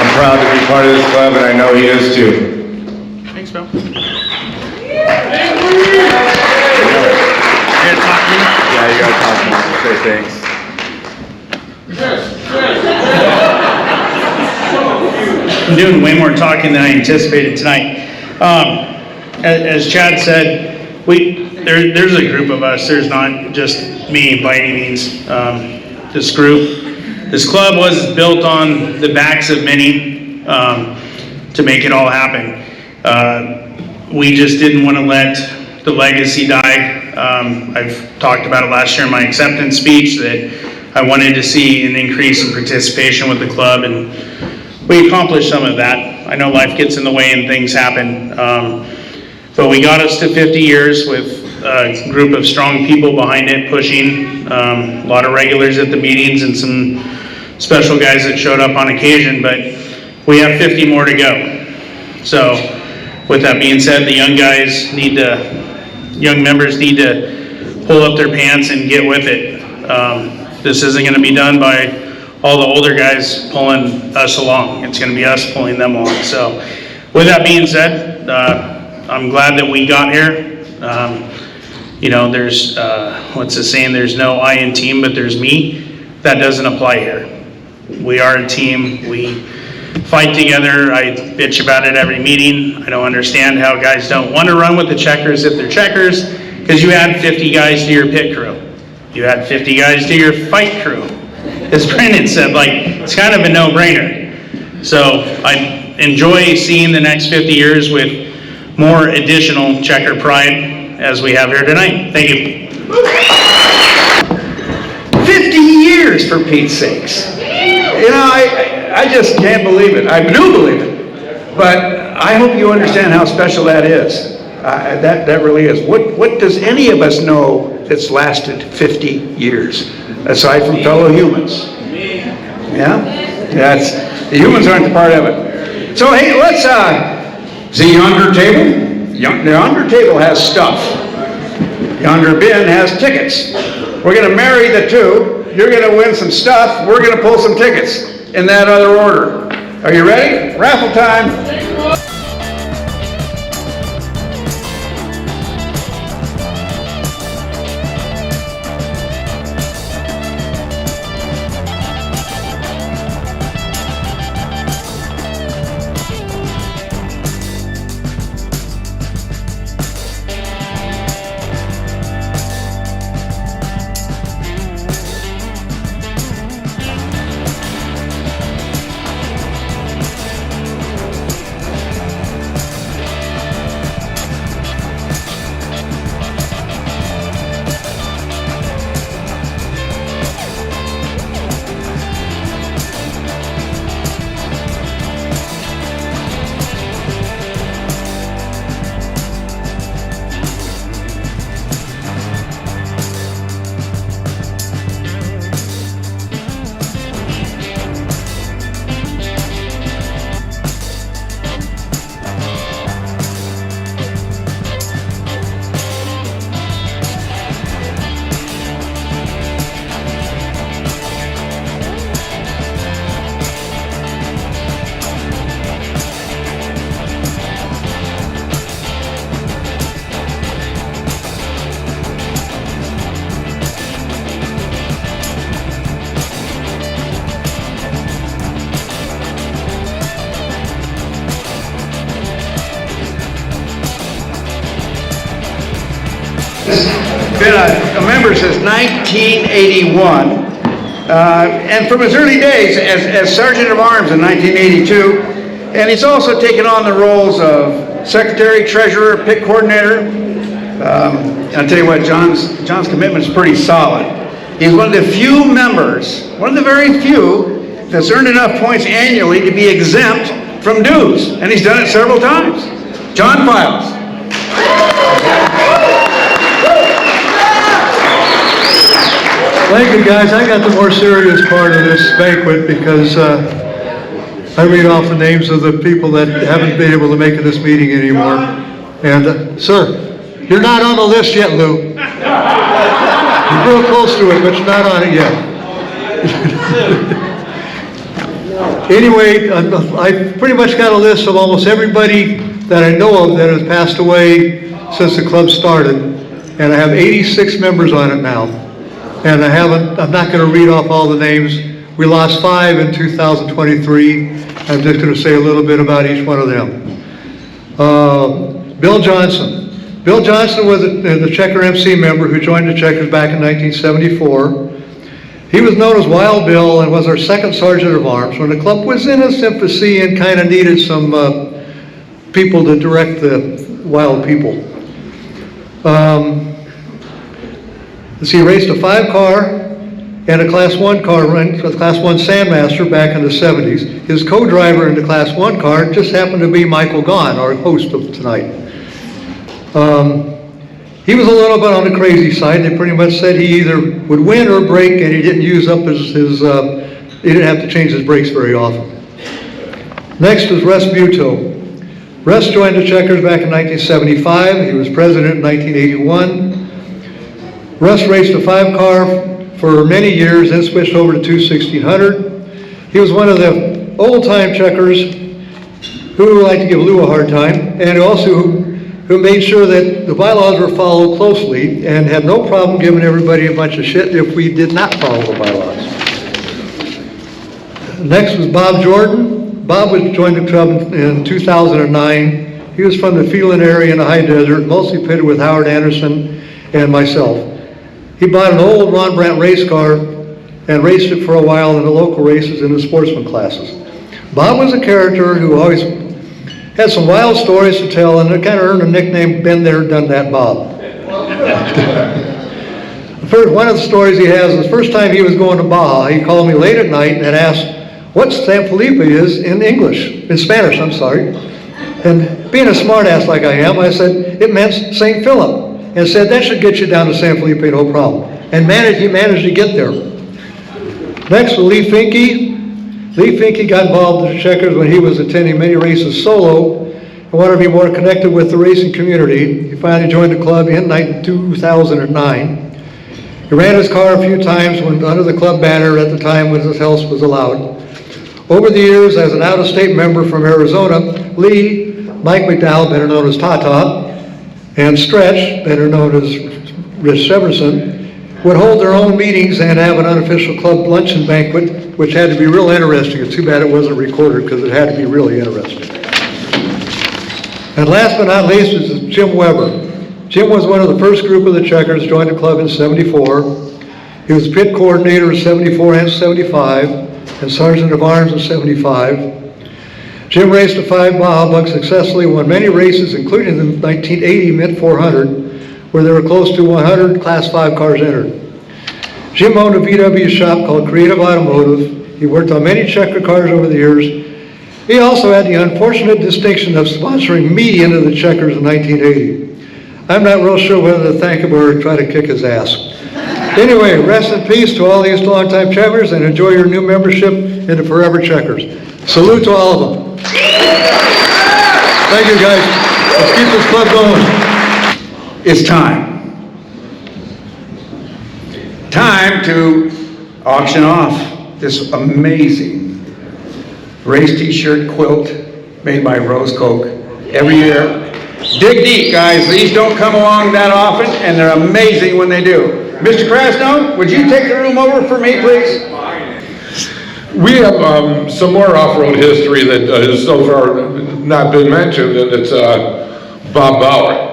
Speaker 17: I'm proud to be part of this club, and I know he is too.
Speaker 14: Thanks, Bill.
Speaker 17: Yeah, you gotta talk to me. Say thanks.
Speaker 14: I'm doing way more talking than I anticipated tonight. As Chad said, there's a group of us. There's not just me by any means. This club was built on the backs of many to make it all happen. We just didn't want to let the legacy die. I've talked about it last year in my acceptance speech that I wanted to see an increase in participation with the club, and we accomplished some of that. I know life gets in the way and things happen, but we got us to 50 years with a group of strong people behind it, pushing, a lot of regulars at the meetings and some special guys that showed up on occasion, but we have 50 more to go. So with that being said, the young members need to pull up their pants and get with it. This isn't going to be done by all the older guys pulling us along. It's going to be us pulling them along. So with that being said, I'm glad that we got here. You know, there's, what's the saying, there's no I in team, but there's me. That doesn't apply here. We are a team. We fight together. I bitch about it every meeting. I don't understand how guys don't want to run with the checkers if they're checkers, because you add 50 guys to your pit crew. You add 50 guys to your fight crew. As Brandon said, like, it's kind of a no-brainer. So I enjoy seeing the next 50 years with more additional checker pride as we have here tonight. Thank you.
Speaker 13: 50 years, for Pete's sakes. You know, I just can't believe it. I do believe it. But I hope you understand how special that is. That really is. What does any of us know that's lasted 50 years, aside from fellow humans? Yeah? The humans aren't a part of it. So hey, let's, the yonder table? The yonder table has stuff. Yonder bin has tickets. We're going to marry the two. You're going to win some stuff. We're going to pull some tickets in that other order. Are you ready? Raffle time. Been a member since 1981, and from his early days as Sergeant of Arms in 1982, and he's also taken on the roles of Secretary, Treasurer, Pit Coordinator. I'll tell you what, John's commitment is pretty solid. He's one of the few members, one of the very few, that's earned enough points annually to be exempt from dues, and he's done it several times. John Files.
Speaker 18: Thank you, guys. I got the more serious part of this banquet because I read off the names of the people that haven't been able to make it this meeting anymore. And, sir, you're not on the list yet, Lou. You're real close to it, but you're not on it yet. Anyway, I pretty much got a list of almost everybody that I know of that has passed away since the club started. And I have 86 members on it now. And I'm not going to read off all the names. We lost 5 in 2023. I'm just going to say a little bit about each one of them. Bill Johnson. Bill Johnson was the Checker MC member who joined the Checkers back in 1974. He was known as Wild Bill and was our second Sergeant of Arms when the club was in its infancy and kind of needed some people to direct the wild people. He raced a 5-car and a Class 1 car, a Class 1 Sandmaster back in the 70s. His co-driver in the Class 1 car just happened to be Michael Gahn, our host of tonight. He was a little bit on the crazy side. They pretty much said he either would win or break, and he didn't use up his he didn't have to change his brakes very often. Next is Russ Buteau. Russ joined the Checkers back in 1975. He was president in 1981. Russ raced a 5-car for many years, then switched over to 1600. He was one of the old-time Checkers who liked to give Lou a hard time, and also who made sure that the bylaws were followed closely and had no problem giving everybody a bunch of shit if we did not follow the bylaws. Next was Bob Jordan. Bob joined the club in 2009. He was from the Phelan area in the high desert, mostly pitted with Howard Anderson and myself. He bought an old Ron Brandt race car and raced it for a while in the local races in the sportsman classes. Bob was a character who always had some wild stories to tell, and it kind of earned a nickname, been there, done that Bob. One of the stories he has is the first time he was going to Baja, he called me late at night and asked what San Felipe is in Spanish, I'm sorry. And being a smart ass like I am, I said, it meant St. Philip. And said, that should get you down to San Felipe, no problem. And he managed to get there. Next was Lee Finke. Lee Finke got involved in the Checkers when he was attending many races solo. and wanted to be more connected with the racing community. He finally joined the club in 2009. He ran his car a few times when under the club banner at the time when his health was allowed. Over the years, as an out-of-state member from Arizona, Lee, Mike McDowell, better known as Tata, and Stretch, better known as Rich Severson, would hold their own meetings and have an unofficial club luncheon banquet, which had to be real interesting. It's too bad it wasn't recorded because it had to be really interesting. And last but not least is Jim Weber. Jim was one of the first group of the Checkers, joined the club in '74. He was pit coordinator in '74 and '75, and sergeant of arms in '75. Jim raced a 5 Baja Bug successfully, won many races, including the 1980 Mint 400, where there were close to 100 Class 5 cars entered. Jim owned a VW shop called Creative Automotive. He worked on many Checker cars over the years. He also had the unfortunate distinction of sponsoring me into the Checkers in 1980. I'm not real sure whether to thank him or try to kick his ass. Anyway, rest in peace to all these longtime Checkers and enjoy your new membership into Forever Checkers. Salute to all of them. Thank you, guys. Let's keep this club going.
Speaker 13: It's time. Time to auction off this amazing race t-shirt quilt made by Rose Coke every year. Dig deep, guys. These don't come along that often, and they're amazing when they do. Mr. Krasno, would you take the room over for me, please?
Speaker 19: We have some more off-road history that has so far not been mentioned, and it's Bob Bauer.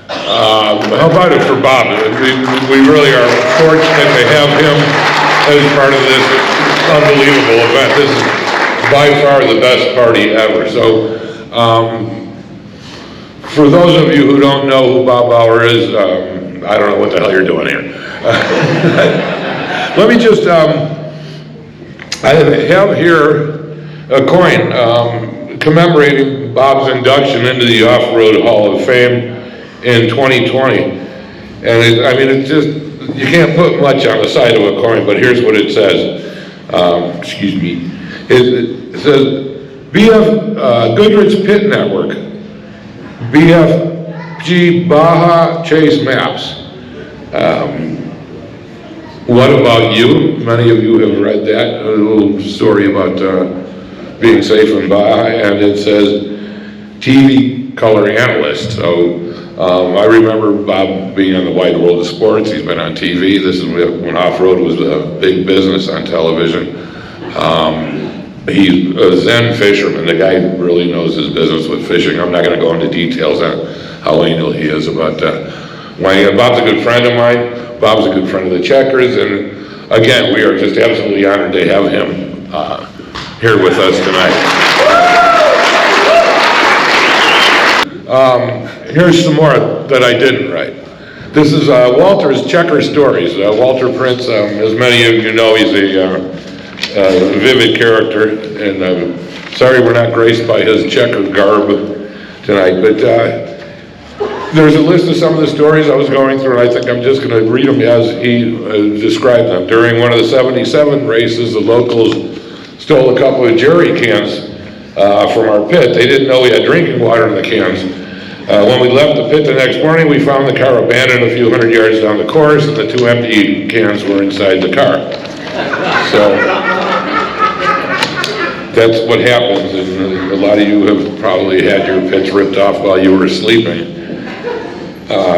Speaker 19: How about it for Bob? We really are fortunate to have him as part of this unbelievable event. This is by far the best party ever. So, for those of you who don't know who Bob Bauer is, I don't know what the hell you're doing here. Let me just, I have here a coin commemorating Bob's induction into the Off-Road Hall of Fame in 2020. And it's just, you can't put much on the side of a coin, but here's what it says. Excuse me. It says, BF Goodrich Pit Network, BFG Baja Chase Maps. What about you? Many of you have read that, a little story about being safe in Baja, and it says TV color analyst. So I remember Bob being on the Wide World of Sports. He's been on TV. This is when off-road was a big business on television. He's a Zen fisherman. The guy really knows his business with fishing. I'm not going to go into details on how anal he is about weighing. Bob's a good friend of mine. Bob's a good friend of the Checkers, and again, we are just absolutely honored to have him here with us tonight. Here's some more that I didn't write. This is Walter's Checker Stories. Walter Prince, as many of you know, he's a vivid character, and sorry we're not graced by his checker garb tonight, but there's a list of some of the stories I was going through, and I think I'm just going to read them as he described them. During one of the '77 races, the locals stole a couple of jerry cans from our pit. They didn't know we had drinking water in the cans. When we left the pit the next morning, we found the car abandoned a few hundred yards down the course, and the 2 empty cans were inside the car. So that's what happens, and a lot of you have probably had your pits ripped off while you were sleeping.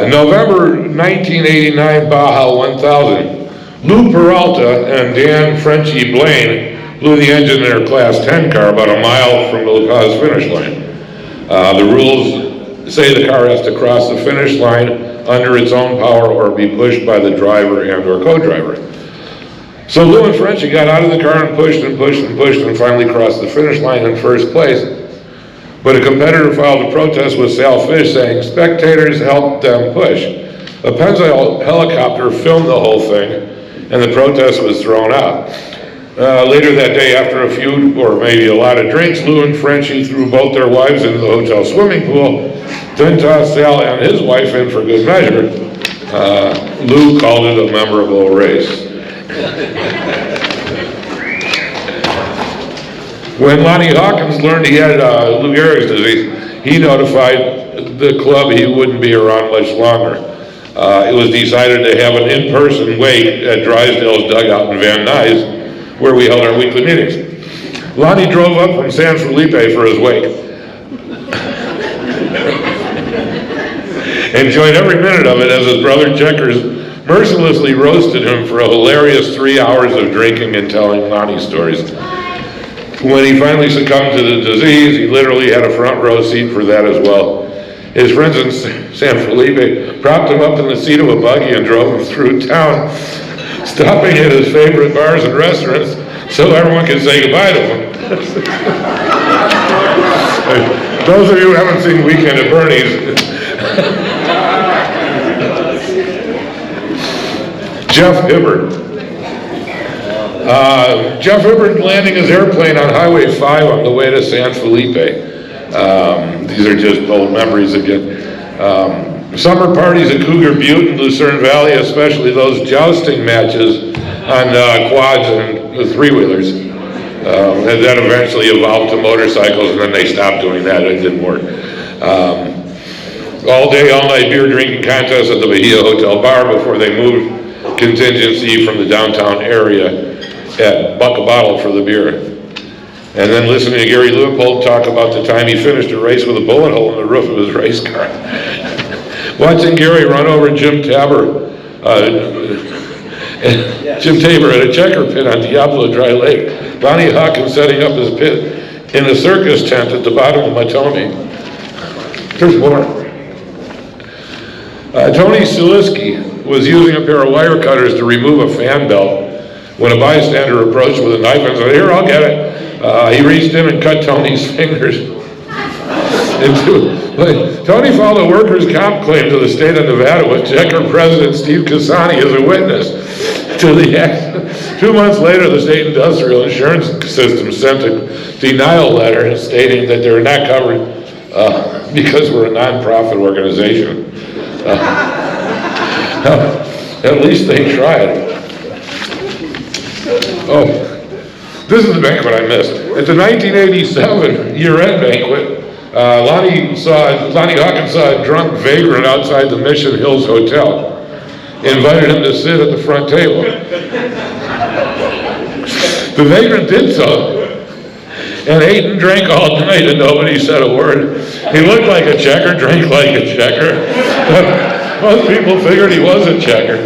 Speaker 19: November 1989 Baja 1000. Lou Peralta and Dan Frenchie Blaine blew the engine in their Class 10 car about a mile from the La Paz finish line. The rules say the car has to cross the finish line under its own power or be pushed by the driver and or co-driver. So Lou and Frenchie got out of the car and pushed and pushed and pushed and finally crossed the finish line in first place. But a competitor filed a protest with Sal Fish saying spectators helped them push. A Pennzoil helicopter filmed the whole thing, and the protest was thrown out. Later that day, after a few, or maybe a lot of drinks, Lou and Frenchie threw both their wives into the hotel swimming pool, then tossed Sal and his wife in for good measure. Lou called it a memorable race. When Lonnie Hawkins learned he had Lou Gehrig's disease, he notified the club he wouldn't be around much longer. It was decided to have an in-person wake at Drysdale's dugout in Van Nuys, where we held our weekly meetings. Lonnie drove up from San Felipe for his wake. Enjoyed every minute of it as his brother Checkers mercilessly roasted him for a hilarious 3 hours of drinking and telling Lonnie stories. When he finally succumbed to the disease, he literally had a front row seat for that as well. His friends in San Felipe propped him up in the seat of a buggy and drove him through town, stopping at his favorite bars and restaurants so everyone could say goodbye to him. Those of you who haven't seen Weekend at Bernie's, Jeff Hibbard. Jeff Hibbard landing his airplane on Highway 5 on the way to San Felipe. These are just old memories again. Summer parties at Cougar Butte and Lucerne Valley, especially those jousting matches on quads and three-wheelers. And that eventually evolved to motorcycles, and then they stopped doing that. It didn't work. All day, all night beer drinking contests at the Bahia Hotel Bar before they moved contingency from the downtown area at buck a bottle for the beer. And then listening to Gary Leupold talk about the time he finished a race with a bullet hole in the roof of his race car. Watching Gary run over Jim Tabor at a checker pit on Diablo Dry Lake. Bonnie Hawkins setting up his pit in a circus tent at the bottom of Matome. There's more. Tony Suliski was using a pair of wire cutters to remove a fan belt when a bystander approached with a knife and said, "Here, I'll get it." He reached in and cut Tony's fingers. Tony filed a workers' comp claim to the state of Nevada with Checker President Steve Cassani as a witness to the accident. 2 months later, the state industrial insurance system sent a denial letter stating that they're not covered because we're a non-profit organization. At least they tried. Oh, this is the banquet I missed. At the 1987 year-end banquet, Lonnie Hawkins saw a drunk vagrant outside the Mission Hills Hotel. Invited him to sit at the front table. The vagrant did so, and ate and drank all night, and nobody said a word. He looked like a checker, drank like a checker. Most people figured he was a checker.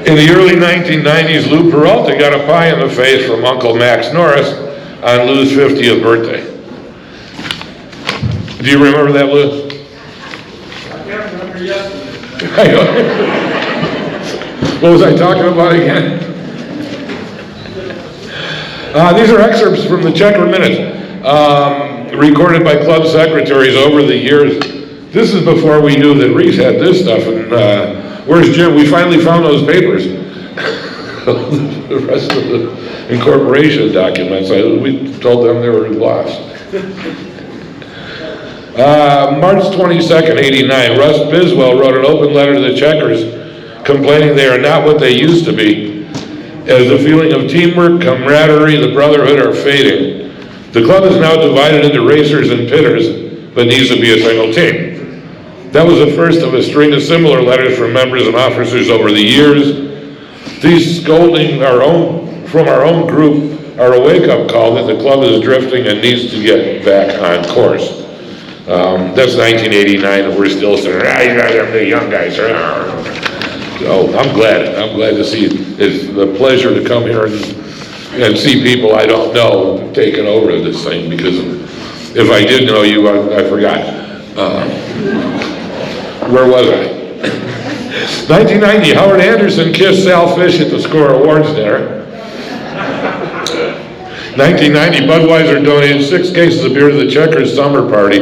Speaker 19: In the early 1990s, Lou Peralta got a pie in the face from Uncle Max Norris on Lou's 50th birthday. Do you remember that, Lou?
Speaker 6: I can't remember yet.
Speaker 19: What was I talking about again? These are excerpts from the Checker Minute, recorded by club secretaries over the years. This is before we knew that Reese had this stuff. And where's Jim? We finally found those papers. The rest of the incorporation documents, we told them they were lost. March 22nd, 89, Russ Biswell wrote an open letter to the Checkers complaining they are not what they used to be, as the feeling of teamwork, camaraderie, the brotherhood are fading. The club is now divided into racers and pitters, but needs to be a single team. That was the first of a string of similar letters from members and officers over the years. These scolding from our own group are a wake-up call that the club is drifting and needs to get back on course. That's 1989, and we're still saying, you guys are the young guys. So I'm glad to see it. It's a pleasure to come here and see people I don't know taking over this thing, because if I did know you, I forgot. Where was I? 1990, Howard Anderson kissed Sal Fish at the SCORE Awards dinner. 1990, Budweiser donated 6 cases of beer to the Checkers summer party,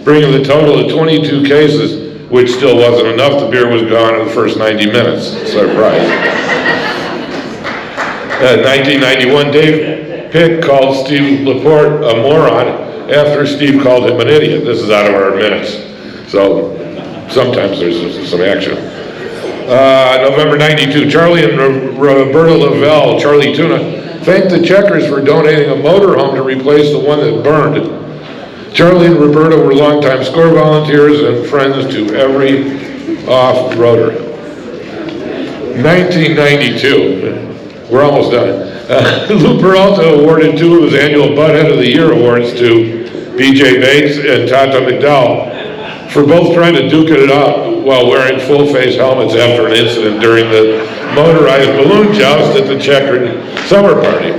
Speaker 19: bringing the total to 22 cases, which still wasn't enough. The beer was gone in the first 90 minutes. Surprise. 1991, Dave Pick called Steve Laporte a moron after Steve called him an idiot. This is out of our minutes. So sometimes there's some action. November 92, Charlie and Roberta Lavelle, Charlie Tuna, thank the Checkers for donating a motorhome to replace the one that burned. Charlie and Roberta were longtime SCORE volunteers and friends to every off-roader. 1992, we're almost done. Lou Peralta awarded 2 of his annual Butthead of the Year awards to BJ Bates and Tata McDowell for both trying to duke it out while wearing full-face helmets after an incident during the motorized balloon joust at the Checkered summer party.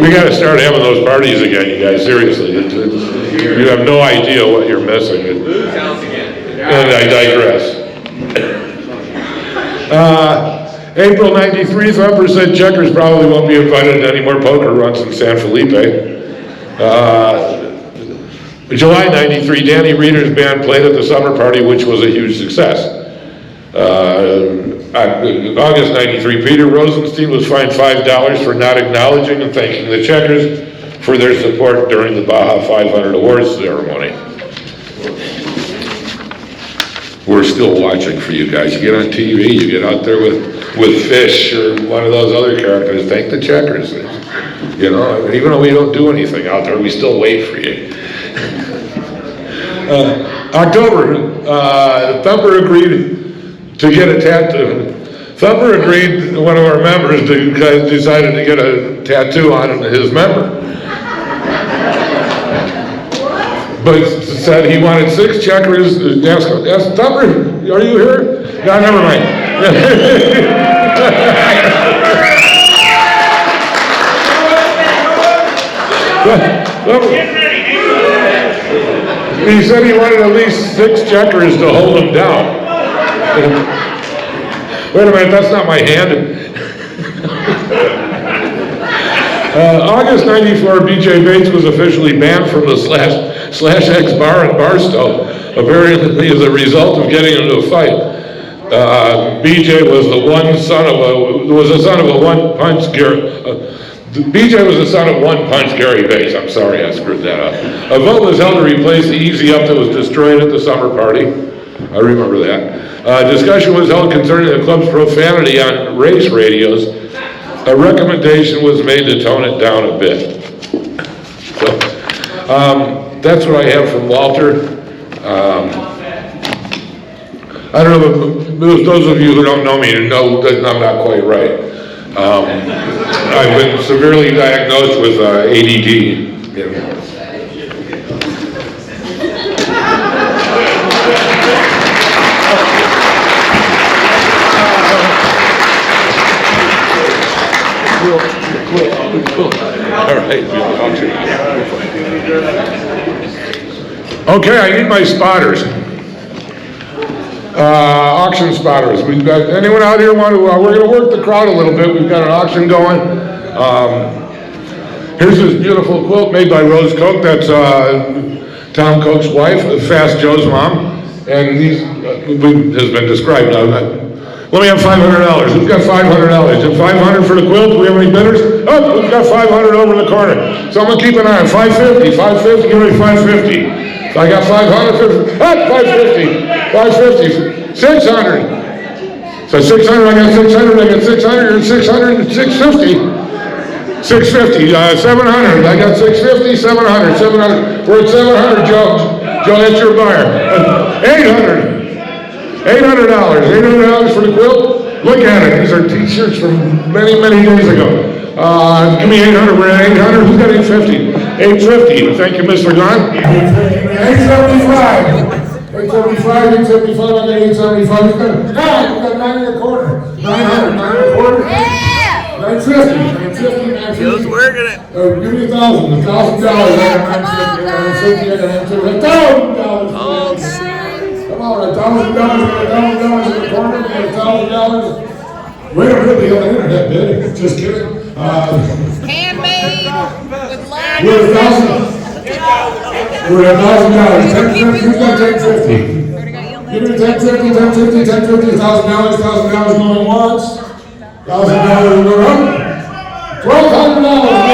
Speaker 19: We got to start having those parties again, you guys, seriously. You have no idea what you're missing. And I digress. April 93, Thumper said Checkers probably won't be invited to any more poker runs in San Felipe. July 93, Danny Reeder's band played at the summer party, which was a huge success. August 93, Peter Rosenstein was fined $5 for not acknowledging and thanking the Checkers for their support during the Baja 500 Awards ceremony. We're still watching for you guys. You get on TV, you get out there with Fish or one of those other characters, thank the Checkers. You know, even though we don't do anything out there, we still wait for you. October, Thumper agreed to get a tattoo. Thumper agreed, one of our members decided to get a tattoo on his member. But said he wanted 6 Checkers. Ask Thumper, are you here? No, never mind. He said he wanted at least 6 Checkers to hold him down. Wait a minute, that's not my hand. August 94, BJ Bates was officially banned from the Slash X bar in Barstow, apparently as a result of getting into a fight. BJ was the son of one punch Gary Bates. I'm sorry I screwed that up. A vote was held to replace the Easy Up that was destroyed at the summer party. I remember that. Discussion was held concerning the club's profanity on race radios. A recommendation was made to tone it down a bit. So, that's what I have from Walter. I don't know, if those of you who don't know me know that I'm not quite right. I've been severely diagnosed with ADD. You know. All right. Okay, I need my spotters. Auction spotters. We've got anyone out here want to? We're going to work the crowd a little bit. We've got an auction going. Here's this beautiful quilt made by Rose Koch. That's Tom Koch's wife, Fast Joe's mom, and these has been described now. Let me have $500. Who's got $500? Is 500 for the quilt? Do we have any bidders? Oh, we've got 500 over in the corner. Someone keep an eye on 550. 550. Give me 550. I got 500. 550. 550. 600. So 600. I got 600. I got 600. You're 600. 650. 650. 700. I got 650. 700. 700. We're at 700, Joe. Joe, that's your buyer. 800. $800. $800 for the quilt? Look at it. These are t-shirts from many, many days ago. Give me 800. We're at 800. Who's got 850? 850. Thank you, Mr. Gunn. 875. 875. 875. I got 875. We've got 9. We've got 9 in the corner. 900. 9 in the corner. 950. 950. 950. Joe's working it. Give me $1,000. $1,000. I got 950. I got 950. $1,000. $1,000 in the corner, $1,000. We don't really on the internet bid, just kidding. Handmade with love. We're at $1,000. Who's got 1050? Give me 1050, 1050, 1050, $1,000, $1,000 going once, $1,000 going up, $1,200.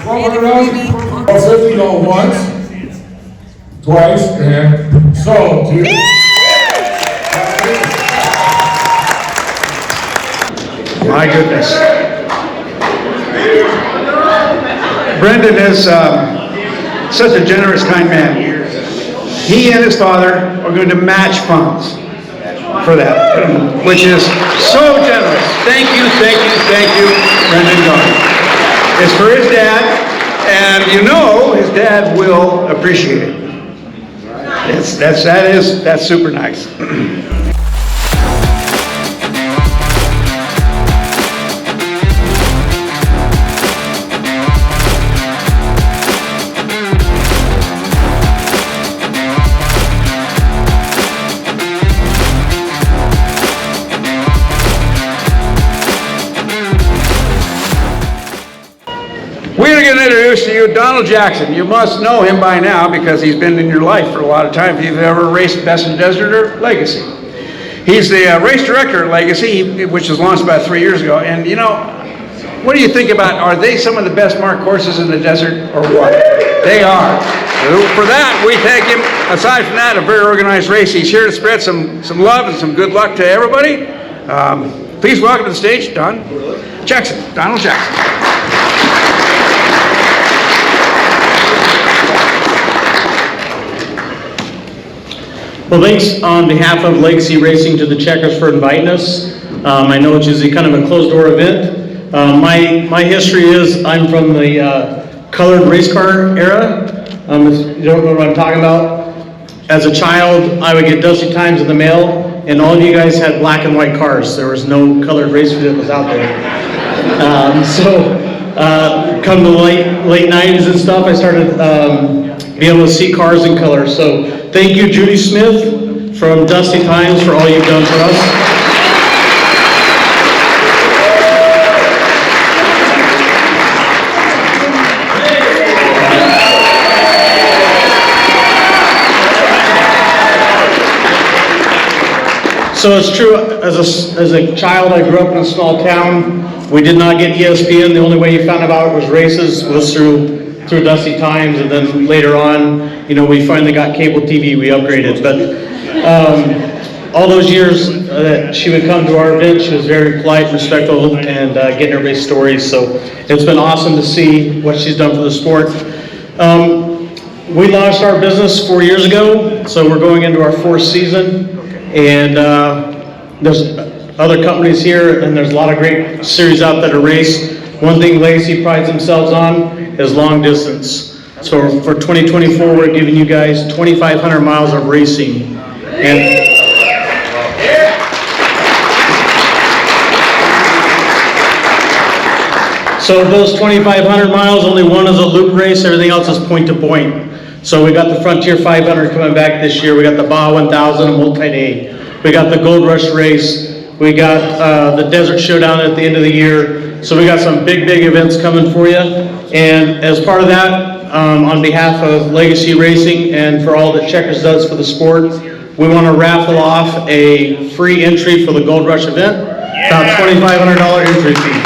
Speaker 19: $1,250 going once, $1,200 twice, and so to...
Speaker 13: My goodness. Brendan is such a generous, kind man. He and his father are going to match funds for that, which is so generous. Thank you, Brendan Garner. It's for his dad, and you know his dad will appreciate it. That's super nice. We're going to introduce to you Donald Jackson. You must know him by now because he's been in your life for a lot of time if you've ever raced Best in Desert or Legacy. He's the race director at Legacy, which was launched about 3 years ago. And you know, what do you think about, are they some of the best marked courses in the desert or what? They are. For that, we thank him. Aside from that, a very organized race. He's here to spread some love and some good luck to everybody. Please welcome to the stage, Donald Jackson.
Speaker 20: Well, thanks on behalf of Legacy Racing to the Checkers for inviting us. I know it's usually kind of a closed-door event. My history is I'm from the colored race car era. If you don't know what I'm talking about, as a child, I would get Dusty Times in the mail, and all of you guys had black and white cars. There was no colored race vehicles out there. Come to the late 90s and stuff, I started being able to see cars in color. So thank you, Judy Smith from Dusty Times, for all you've done for us. So it's true, as a child, I grew up in a small town. We did not get ESPN. The only way you found about it was races was through Dusty Times, and then later on, you know, we finally got cable TV. We upgraded, but all those years that she would come to our event, she was very polite, respectful, and getting everybody's stories. So it's been awesome to see what she's done for the sport. We launched our business 4 years ago, so we're going into our 4th season. And there's other companies here, and there's a lot of great series out there to race. One thing Legacy prides themselves on is long distance. So for 2024, we're giving you guys 2,500 miles of racing. And so of those 2,500 miles, only one is a loop race, everything else is point to point. So we got the Frontier 500 coming back this year. We got the Baja 1000, a multi-day. We got the Gold Rush race. We got the Desert Showdown at the end of the year. So we got some big events coming for you. And as part of that, on behalf of Legacy Racing and for all that Checkers does for the sport, we want to raffle off a free entry for the Gold Rush event. About $2,500 entry fee.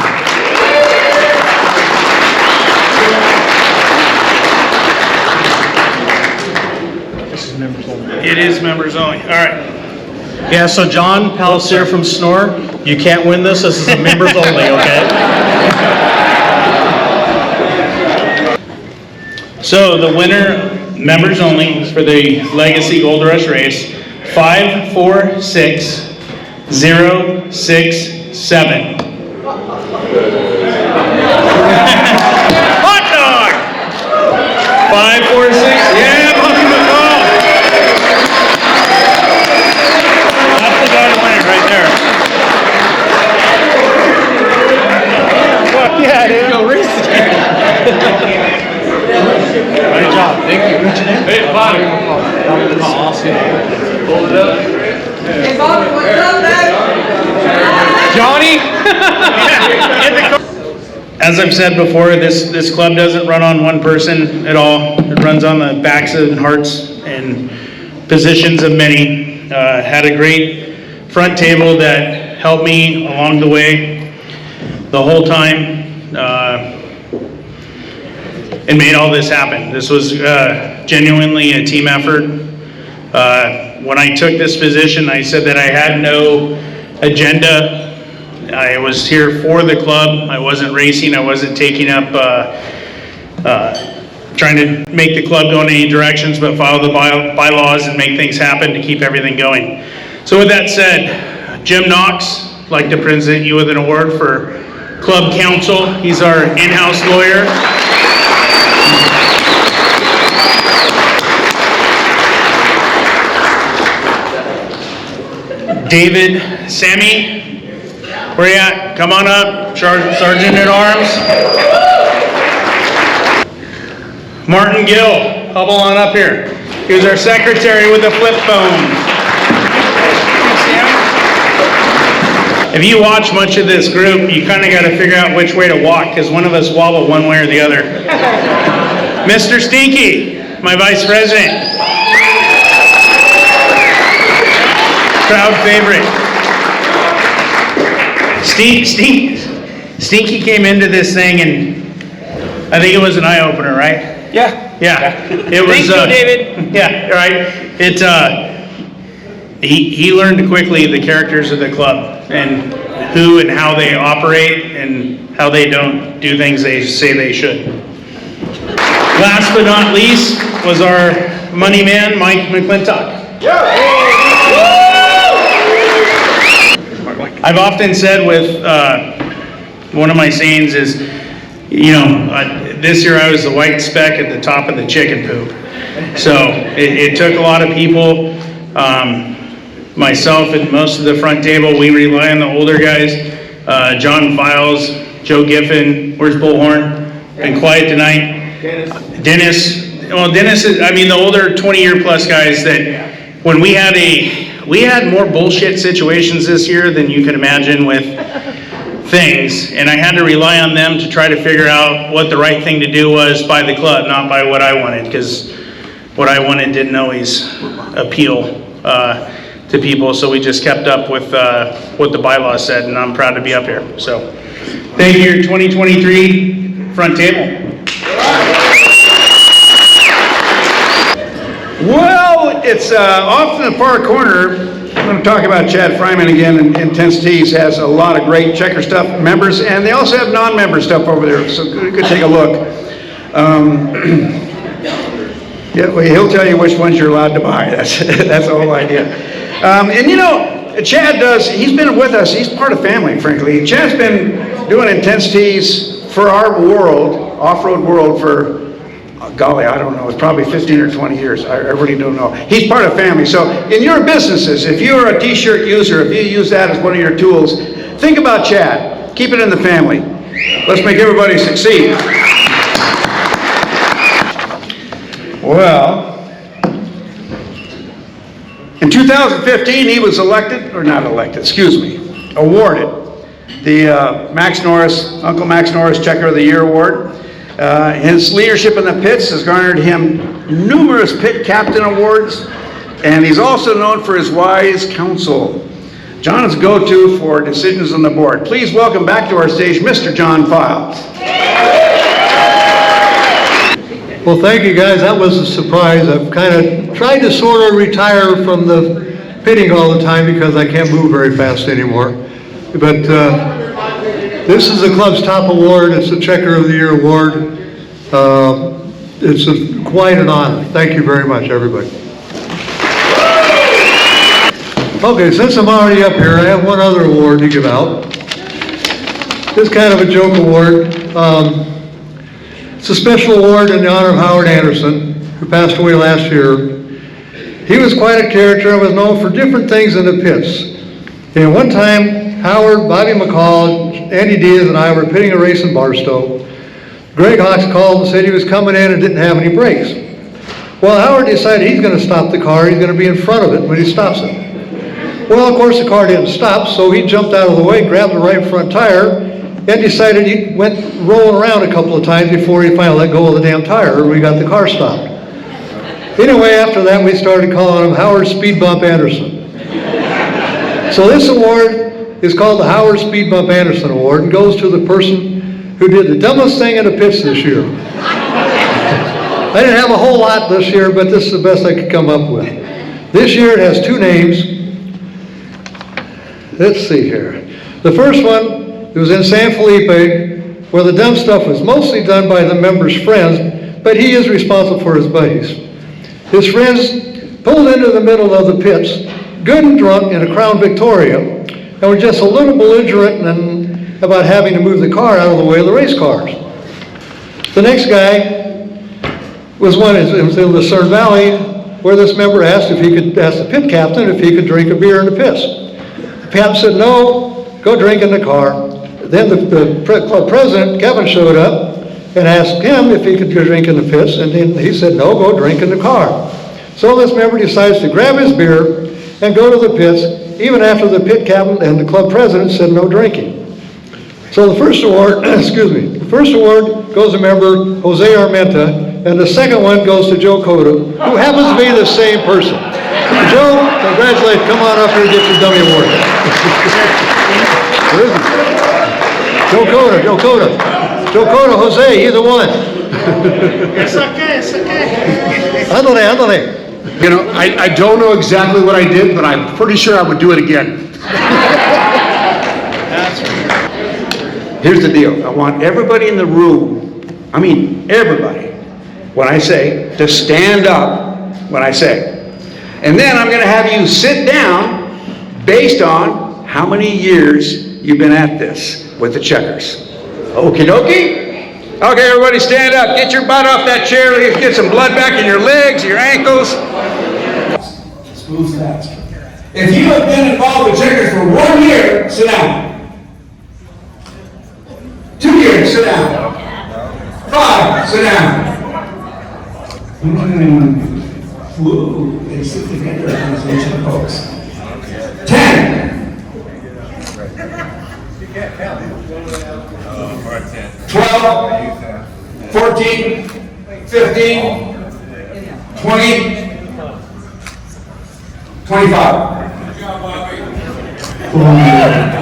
Speaker 14: It is members only. All right.
Speaker 20: Yeah, so John Palliser from Snore, you can't win this. This is a members only, okay?
Speaker 14: So the winner, members only, for the Legacy Gold Rush race, 546067. Hot dog! 546. Yeah, Bobby McCall. That's the guy to win it right there. Fuck yeah, dude. Go racing.
Speaker 1: Great job. Thank you. Hey, Bobby. Awesome. Hold it up.
Speaker 21: Hey, Bobby, what's up, man?
Speaker 1: Johnny?
Speaker 14: As I've said before, this club doesn't run on one person at all. It runs on the backs and hearts and positions of many. Had a great front table that helped me along the way the whole time. and made all this happen. This was genuinely a team effort. When I took this position, I said that I had no agenda. I was here for the club. I wasn't racing. I wasn't taking up, trying to make the club go in any directions, but follow the bylaws and make things happen to keep everything going. So with that said, Jim Knox, I'd like to present you with an award for Club Counsel. He's our in-house lawyer. David Sammy, where you at? Come on up, Sergeant at Arms. Martin Gill, hubble on up here. He was our secretary with the flip phone. If you watch much of this group, you kind of got to figure out which way to walk, because one of us wobble one way or the other. Mr. Stinky, my vice president. Crowd favorite. Stinky came into this thing, and I think it was an eye-opener, right?
Speaker 9: Yeah.
Speaker 14: Yeah. It was.
Speaker 9: Thank you, David.
Speaker 14: Yeah, right. He learned quickly the characters of the club and who and how they operate and how they don't do things they say they should. Last but not least was our money man, Mike McClintock. I've often said with one of my sayings is, this year I was the white speck at the top of the chicken coop. So it took a lot of people. Myself and most of the front table, we rely on the older guys. John Files, Joe Giffen, where's Bullhorn? Been quiet tonight. Dennis. Well, Dennis is, the older 20-year plus guys that when we had more bullshit situations this year than you could imagine with things, and I had to rely on them to try to figure out what the right thing to do was by the club, not by what I wanted, because what I wanted didn't always appeal to people, so we just kept up with what the bylaws said, and I'm proud to be up here. So, thank you, your 2023 front table.
Speaker 13: Well, it's off in the far corner. I'm going to talk about Chad Fryman again. And Intense Tees has a lot of great checker stuff, members, and they also have non-member stuff over there, so you could take a look. Yeah, well, he'll tell you which ones you're allowed to buy. That's the whole idea. Chad he's been with us. He's part of family, frankly. Chad's been doing Intense Tees for our world, off-road world, for golly, I don't know, it's probably 15 or 20 years. I really don't know. He's part of family. So in your businesses, if you're a t-shirt user, if you use that as one of your tools, think about Chad. Keep it in the family. Let's make everybody succeed. Well, in 2015, he was awarded the Uncle Max Norris Checker of the Year Award. His leadership in the pits has garnered him numerous pit captain awards, and he's also known for his wise counsel. John is go-to for decisions on the board. Please welcome back to our stage, Mr. John Files.
Speaker 18: Well, thank you guys. That was a surprise. I've kind of tried to sort of retire from the pitting all the time because I can't move very fast anymore. But this is the club's top award. It's the Checker of the Year award. It's quite an honor. Thank you very much, everybody. Okay, since I'm already up here, I have one other award to give out. This is kind of a joke award. It's a special award in honor of Howard Anderson, who passed away last year. He was quite a character and was known for different things in the pits. And one time, Howard, Bobby McCall, Andy Diaz, and I were pitting a race in Barstow. Greg Hawks called and said he was coming in and didn't have any brakes. Well, Howard decided he's going to stop the car. He's going to be in front of it when he stops it. Well, of course, the car didn't stop, so he jumped out of the way, grabbed the right front tire, and decided he went rolling around a couple of times before he finally let go of the damn tire, and we got the car stopped. Anyway, after that, we started calling him Howard Speed Bump Anderson. So this award is called the Howard Speed Bump Anderson Award and goes to the person who did the dumbest thing in the pits this year. I didn't have a whole lot this year, but this is the best I could come up with. This year it has 2 names. Let's see here. The first one, it was in San Felipe, where the dumb stuff was mostly done by the members' friends, but he is responsible for his buddies. His friends pulled into the middle of the pits, good and drunk in a Crown Victoria, and were just a little belligerent and about having to move the car out of the way of the race cars. The next guy was one in the Lucerne Valley, where this member asked if he could ask the pit captain if he could drink a beer in the pits. The captain said, no, go drink in the car. Then the club president, Kevin, showed up and asked him if he could drink in the pits, and then he said, no, go drink in the car. So this member decides to grab his beer and go to the pits, even after the pit captain and the club president said no drinking. So the first award, the first award goes to member Jose Armenta, and the second one goes to Joe Cota, who happens to be the same person. Joe, congratulations, come on up here and get your dummy award. Where is he? Joe Cota, Jose, either one.
Speaker 11: It's okay.
Speaker 18: Ándale.
Speaker 16: You know, I don't know exactly what I did, but I'm pretty sure I would do it again.
Speaker 13: Here's the deal. I want everybody in the room, I mean everybody, when I say, to stand up when I say. And then I'm going to have you sit down based on how many years you've been at this with the checkers. Okie dokie? Okay, everybody stand up. Get your butt off that chair. Let's get some blood back in your legs, your ankles. Smooth fast. If you have been involved with checkers for 1 year, sit down. 2 years, sit down. 5, sit down. Woo, they sit together as ancient folks. 10. 12, 14, 15, 20, 25. 29.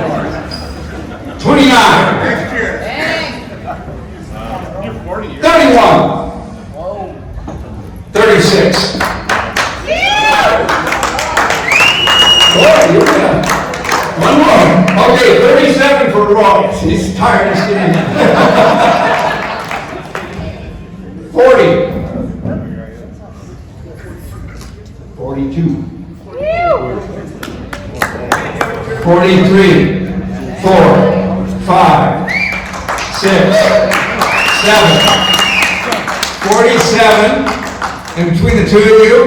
Speaker 13: 31. 36. Boy, you're gonna. One more. Okay, 37 for Roy. He's tired of standing. 40. 42. 43. 4. 5. 6. 7. 47. And between the two of you,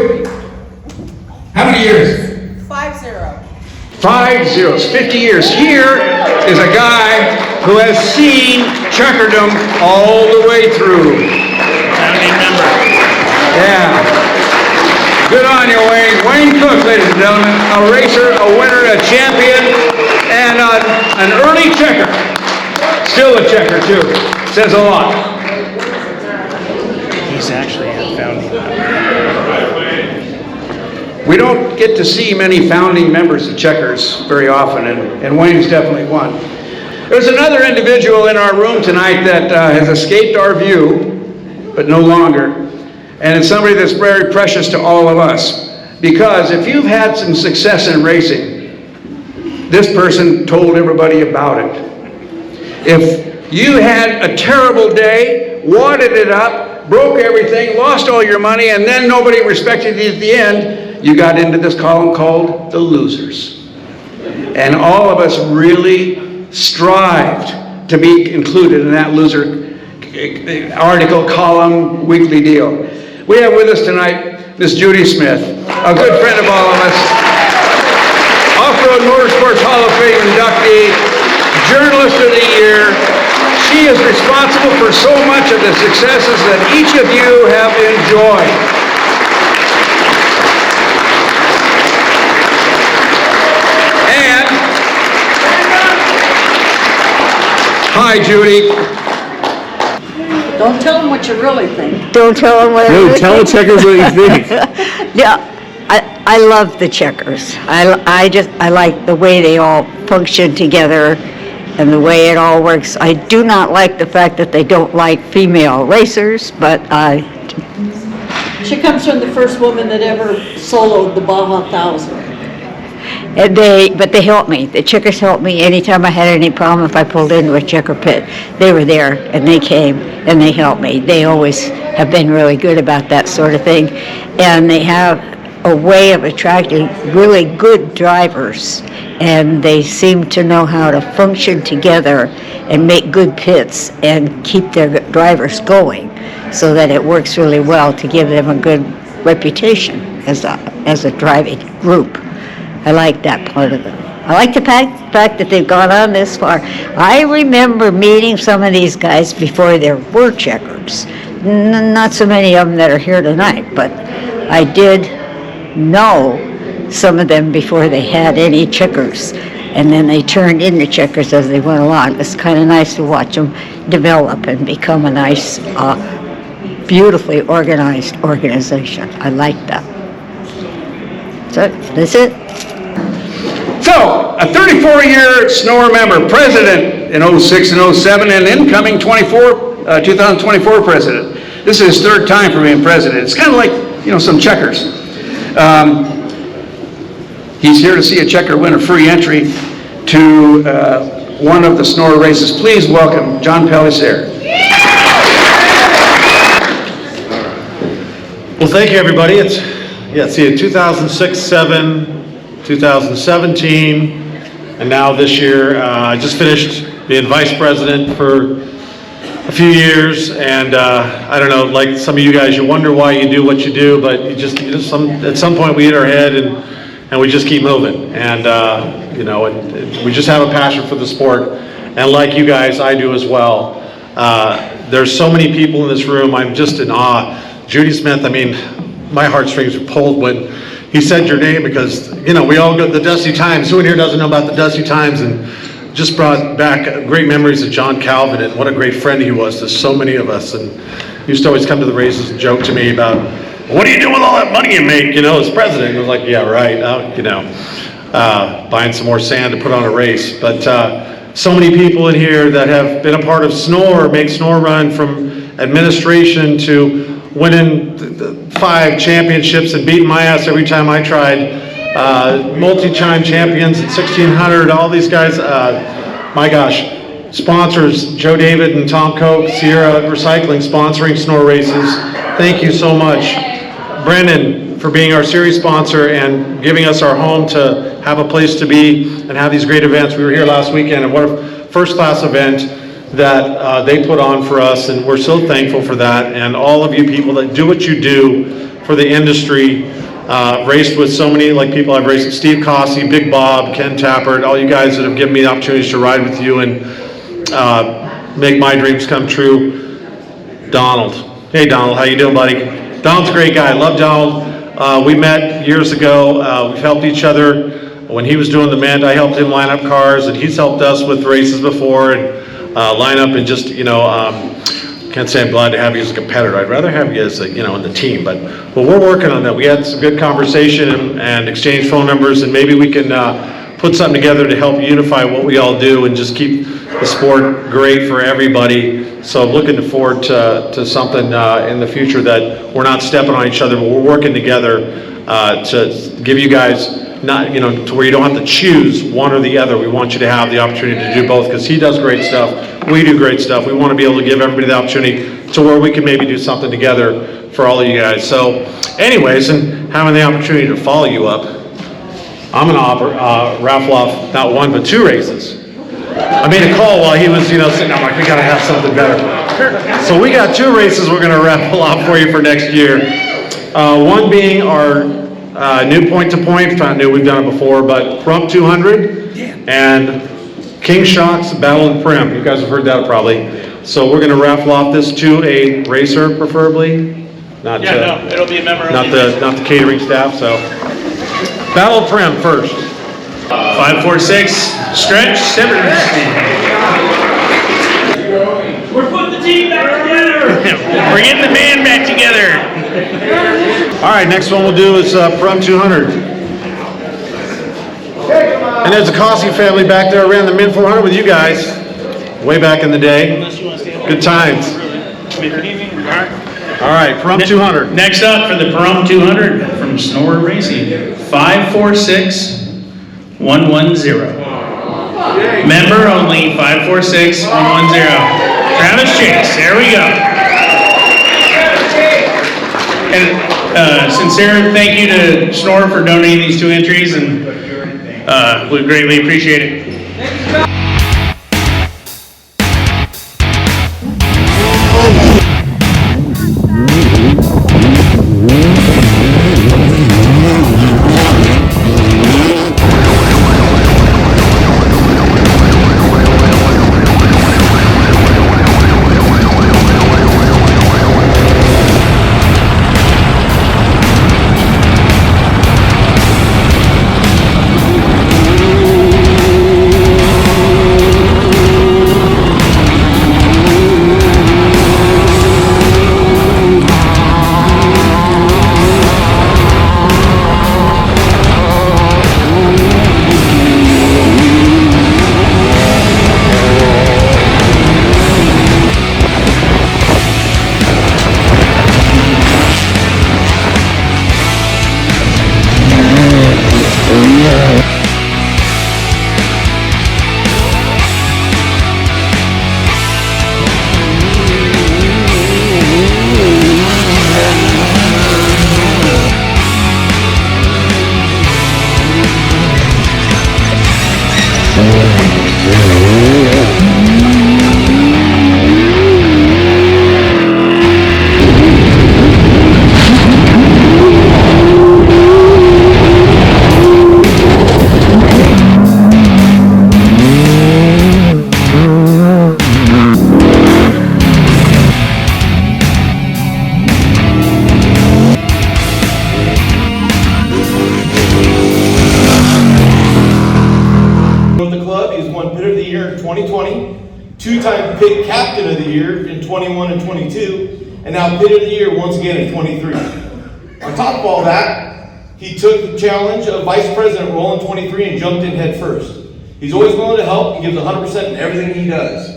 Speaker 13: how many years?
Speaker 21: 50.
Speaker 13: 5 zeros, 50 years. Here is a guy who has seen checkerdom all the way through. Founding member. Yeah. Good on you, Wayne. Wayne Cook, ladies and gentlemen, a racer, a winner, a champion, and an early checker. Still a checker, too. Says a lot.
Speaker 20: He's actually a founding member.
Speaker 13: We don't get to see many founding members of checkers very often, and Wayne's definitely one. There's another individual in our room tonight that has escaped our view, but no longer, and it's somebody that's very precious to all of us. Because if you've had some success in racing, this person told everybody about it. If you had a terrible day, wadded it up, broke everything, lost all your money, and then nobody respected you at the end, you got into this column called the losers. And all of us really strived to be included in that loser article, column, weekly deal. We have with us tonight Miss Judy Smith, a good friend of all of us, Off-Road Motorsports Hall of Fame inductee, Journalist of the Year. She is responsible for so much of the successes that each of you have enjoyed. Hi, Judy.
Speaker 3: Don't tell them what you really think.
Speaker 22: Don't tell them what I really
Speaker 4: tell the checkers what you think.
Speaker 22: Yeah, I love the checkers. I like the way they all function together and the way it all works. I do not like the fact that they don't like female racers, but
Speaker 2: She comes from the first woman that ever soloed the Baja 1000.
Speaker 22: And but they helped me. The checkers helped me anytime I had any problem. If I pulled into a checker pit, they were there and they came and they helped me. They always have been really good about that sort of thing, and they have a way of attracting really good drivers, and they seem to know how to function together and make good pits and keep their drivers going, so that it works really well to give them a good reputation as a driving group. I like that part of it. I like the fact that they've gone on this far. I remember meeting some of these guys before there were checkers. Not so many of them that are here tonight, but I did know some of them before they had any checkers. And then they turned into checkers as they went along. It's kind of nice to watch them develop and become a nice, beautifully organized organization. I like that. So, that's it.
Speaker 13: So, a 34-year Snore member, president in 06 and 07, and incoming 2024 president. This is his third time for being president. It's kind of like, some checkers. He's here to see a checker win a free entry to one of the Snore races. Please welcome John Pellicer.
Speaker 3: Well, thank you, everybody. It's 2006, 7, 2017, and now this year. I just finished being vice president for a few years, and I don't know, like some of you guys, you wonder why you do what you do, but at some point we hit our head and we just keep moving, and we just have a passion for the sport, and like you guys, I do as well. There's so many people in this room. I'm just in awe. Judy Smith, I mean, my heartstrings were pulled when he said your name, because we all go to the Dusty Times. Who in here doesn't know about the Dusty Times? And just brought back great memories of John Calvin and what a great friend he was to so many of us. And he used to always come to the races and joke to me about, what do you do with all that money you make, as president? And I was like, yeah, right, buying some more sand to put on a race. But so many people in here that have been a part of Snore, make Snore run, from administration to winning 5 championships and beating my ass every time I tried. Multi-time champions at 1600, all these guys, my gosh, sponsors, Joe David and Tom Koch, Sierra Recycling, sponsoring Snore races. Thank you so much. Brendan, for being our series sponsor and giving us our home to have a place to be and have these great events. We were here last weekend, and what a first-class event that they put on for us, and we're so thankful for that. And all of you people that do what you do for the industry, raced with so many people I've raced with, Steve Cossey, Big Bob, Ken Tappert, all you guys that have given me the opportunities to ride with you and make my dreams come true. Donald. Hey Donald, how you doing, buddy? Donald's a great guy. I love Donald. We met years ago. We've helped each other. When he was doing the Mint, I helped him line up cars, and he's helped us with races before, and line up, and just, can't say I'm glad to have you as a competitor. I'd rather have you as, in the team, but we're working on that. We had some good conversation and exchanged phone numbers, and maybe we can put something together to help unify what we all do and just keep the sport great for everybody. So I'm looking forward to something in the future that we're not stepping on each other, but we're working together to give you guys, not, to where you don't have to choose one or the other. We want you to have the opportunity to do both, because he does great stuff, we do great stuff. We want to be able to give everybody the opportunity to where we can maybe do something together for all of you guys. So anyways, and having the opportunity to follow you up, I'm going to raffle off not 1 but 2 races. I made a call while he was sitting there, I'm like, we got to have something better. So we got 2 races we're going to raffle off for you for next year. One being our new point-to-point, I knew we've done it before, but Prump 200 and King Shock's Battle of Prim. You guys have heard that probably. So we're going to raffle off this to a racer, preferably.
Speaker 14: It'll be a member.
Speaker 3: Not the catering staff. So Battle of Prim first.
Speaker 14: 546, stretch, 7. We're putting the team back together. We're getting the band back together.
Speaker 3: All right, next one we'll do is Prum 200. And there's a Cossey family back there around the Mint 400 with you guys, way back in the day. Good times. All right, Pahrump 200.
Speaker 14: Next up for the Pahrump 200 from Snore Racing, 546110. Member only, 546110. Travis Chase, there we go. And sincere thank you to Snore for donating these 2 entries, and we greatly appreciate it.
Speaker 7: Two-time pit captain of the year in 21 and 22, and now pit of the year once again in 23. On top of all that, he took the challenge of vice president role in 23 and jumped in head first. He's always willing to help and gives 100% in everything he does.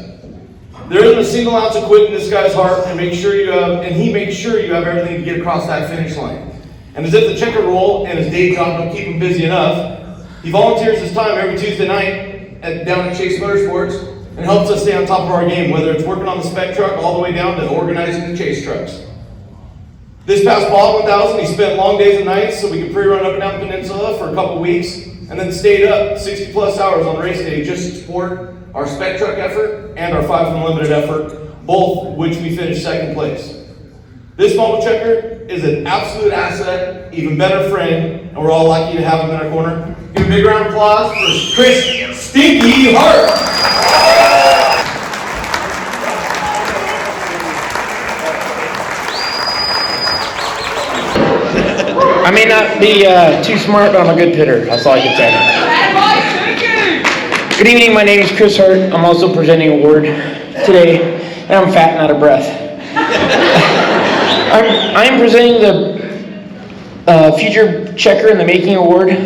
Speaker 7: There isn't a single ounce of quit in this guy's heart, and he makes sure you have everything to get across that finish line. And as if the checker role and his day job don't keep him busy enough, he volunteers his time every Tuesday night down at Chase Motorsports and helps us stay on top of our game, whether it's working on the spec truck all the way down to organizing the chase trucks. This past Baja 1000, he spent long days and nights so we could pre-run up and down the peninsula for a couple weeks, and then stayed up 60 plus hours on race day just to support our spec truck effort and our 5 Unlimited effort, both which we finished second place. This mobile checker is an absolute asset, even better friend, and we're all lucky to have him in our corner. Give a big round of applause for Chris Stinky Hart.
Speaker 8: I may not be too smart, but I'm a good pitter. That's all I can say. Good evening, my name is Chris Hart. I'm also presenting an award today, and I'm fat and out of breath. I'm presenting the Future Checker in the Making Award.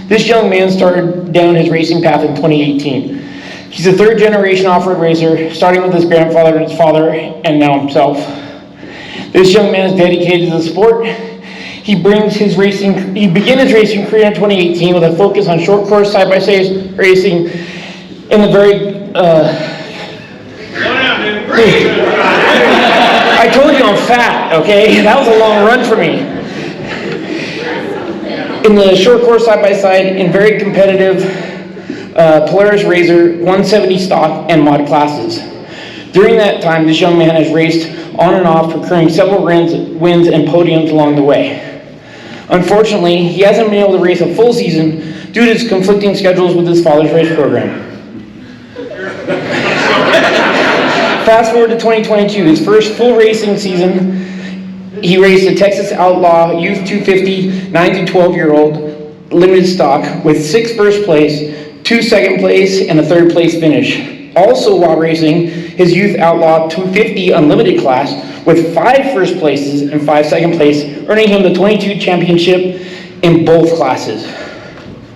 Speaker 8: This young man started down his racing path in 2018. He's a third generation off-road racer, starting with his grandfather and his father, and now himself. This young man is dedicated to the sport. He began his racing career in 2018 with a focus on short course side-by-side racing in the very, I told you I'm fat, okay? That was a long run for me. In the short course side-by-side in very competitive Polaris RZR 170 stock and mod classes. During that time, this young man has raced on and off, procuring several wins and podiums along the way. Unfortunately, he hasn't been able to race a full season due to his conflicting schedules with his father's race program. Fast forward to 2022, his first full racing season, he raced the Texas Outlaw Youth 250 9 to 12-year-old limited stock with 6 first place, 2 second place, and a third place finish. Also while racing his Youth Outlaw 250 Unlimited class with 5 first places and 5 second place, earning him the 22 championship in both classes.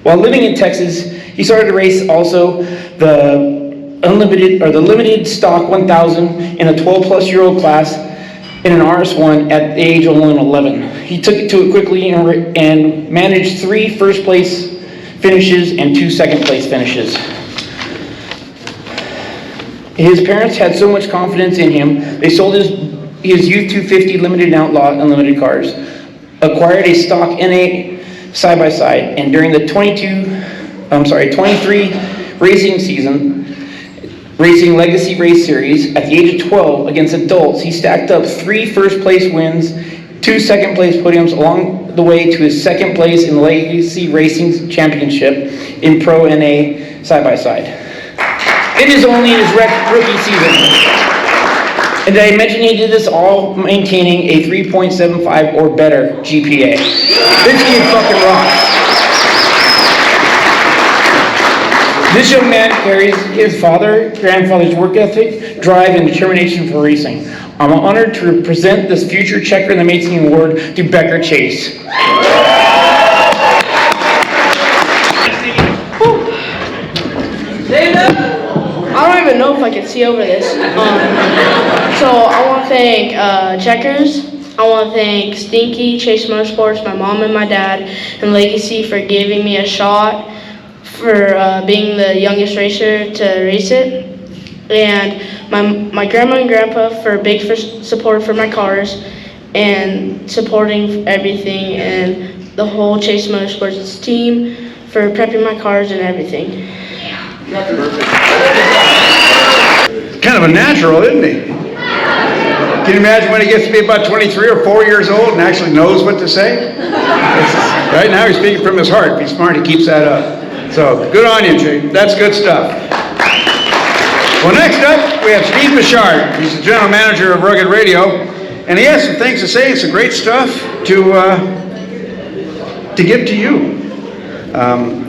Speaker 8: While living in Texas, he started to race also the limited stock 1000 in a 12 plus year old class in an RS1 at the age of only 11. He took it to it quickly and managed 3 first place finishes and 2 second place finishes. His parents had so much confidence in him, they sold his Youth 250 limited and outlaw unlimited cars, acquired a stock NA side-by-side, and during the 23 racing season, racing Legacy Race Series, at the age of 12 against adults, he stacked up 3 first place wins, 2 second place podiums along the way to his second place in the Legacy Racing Championship in Pro NA side-by-side. It is only his rookie season. And did I mention he did this all maintaining a 3.75 or better GPA? This kid fucking rocks. This young man carries his grandfather's work ethic, drive, and determination for racing. I'm honored to present this future Checker in the Making Award to Becker Chase.
Speaker 5: I don't even know if I can see over this. So I want to thank Checkers. I want to thank Stinky, Chase Motorsports, my mom and my dad, and Legacy for giving me a shot for being the youngest racer to race it. And my grandma and grandpa for big support for my cars and supporting everything, and the whole Chase Motorsports team for prepping my cars and everything.
Speaker 13: Kind of a natural, isn't he? Can you imagine when he gets to be about 23 or 4 years old and actually knows what to say? Right now he's speaking from his heart. If he's smart, he keeps that up. So good on you, Jake. That's good stuff. Well, next up, we have Steve Bouchard. He's the general manager of Rugged Radio, and he has some things to say and some great stuff to give to you.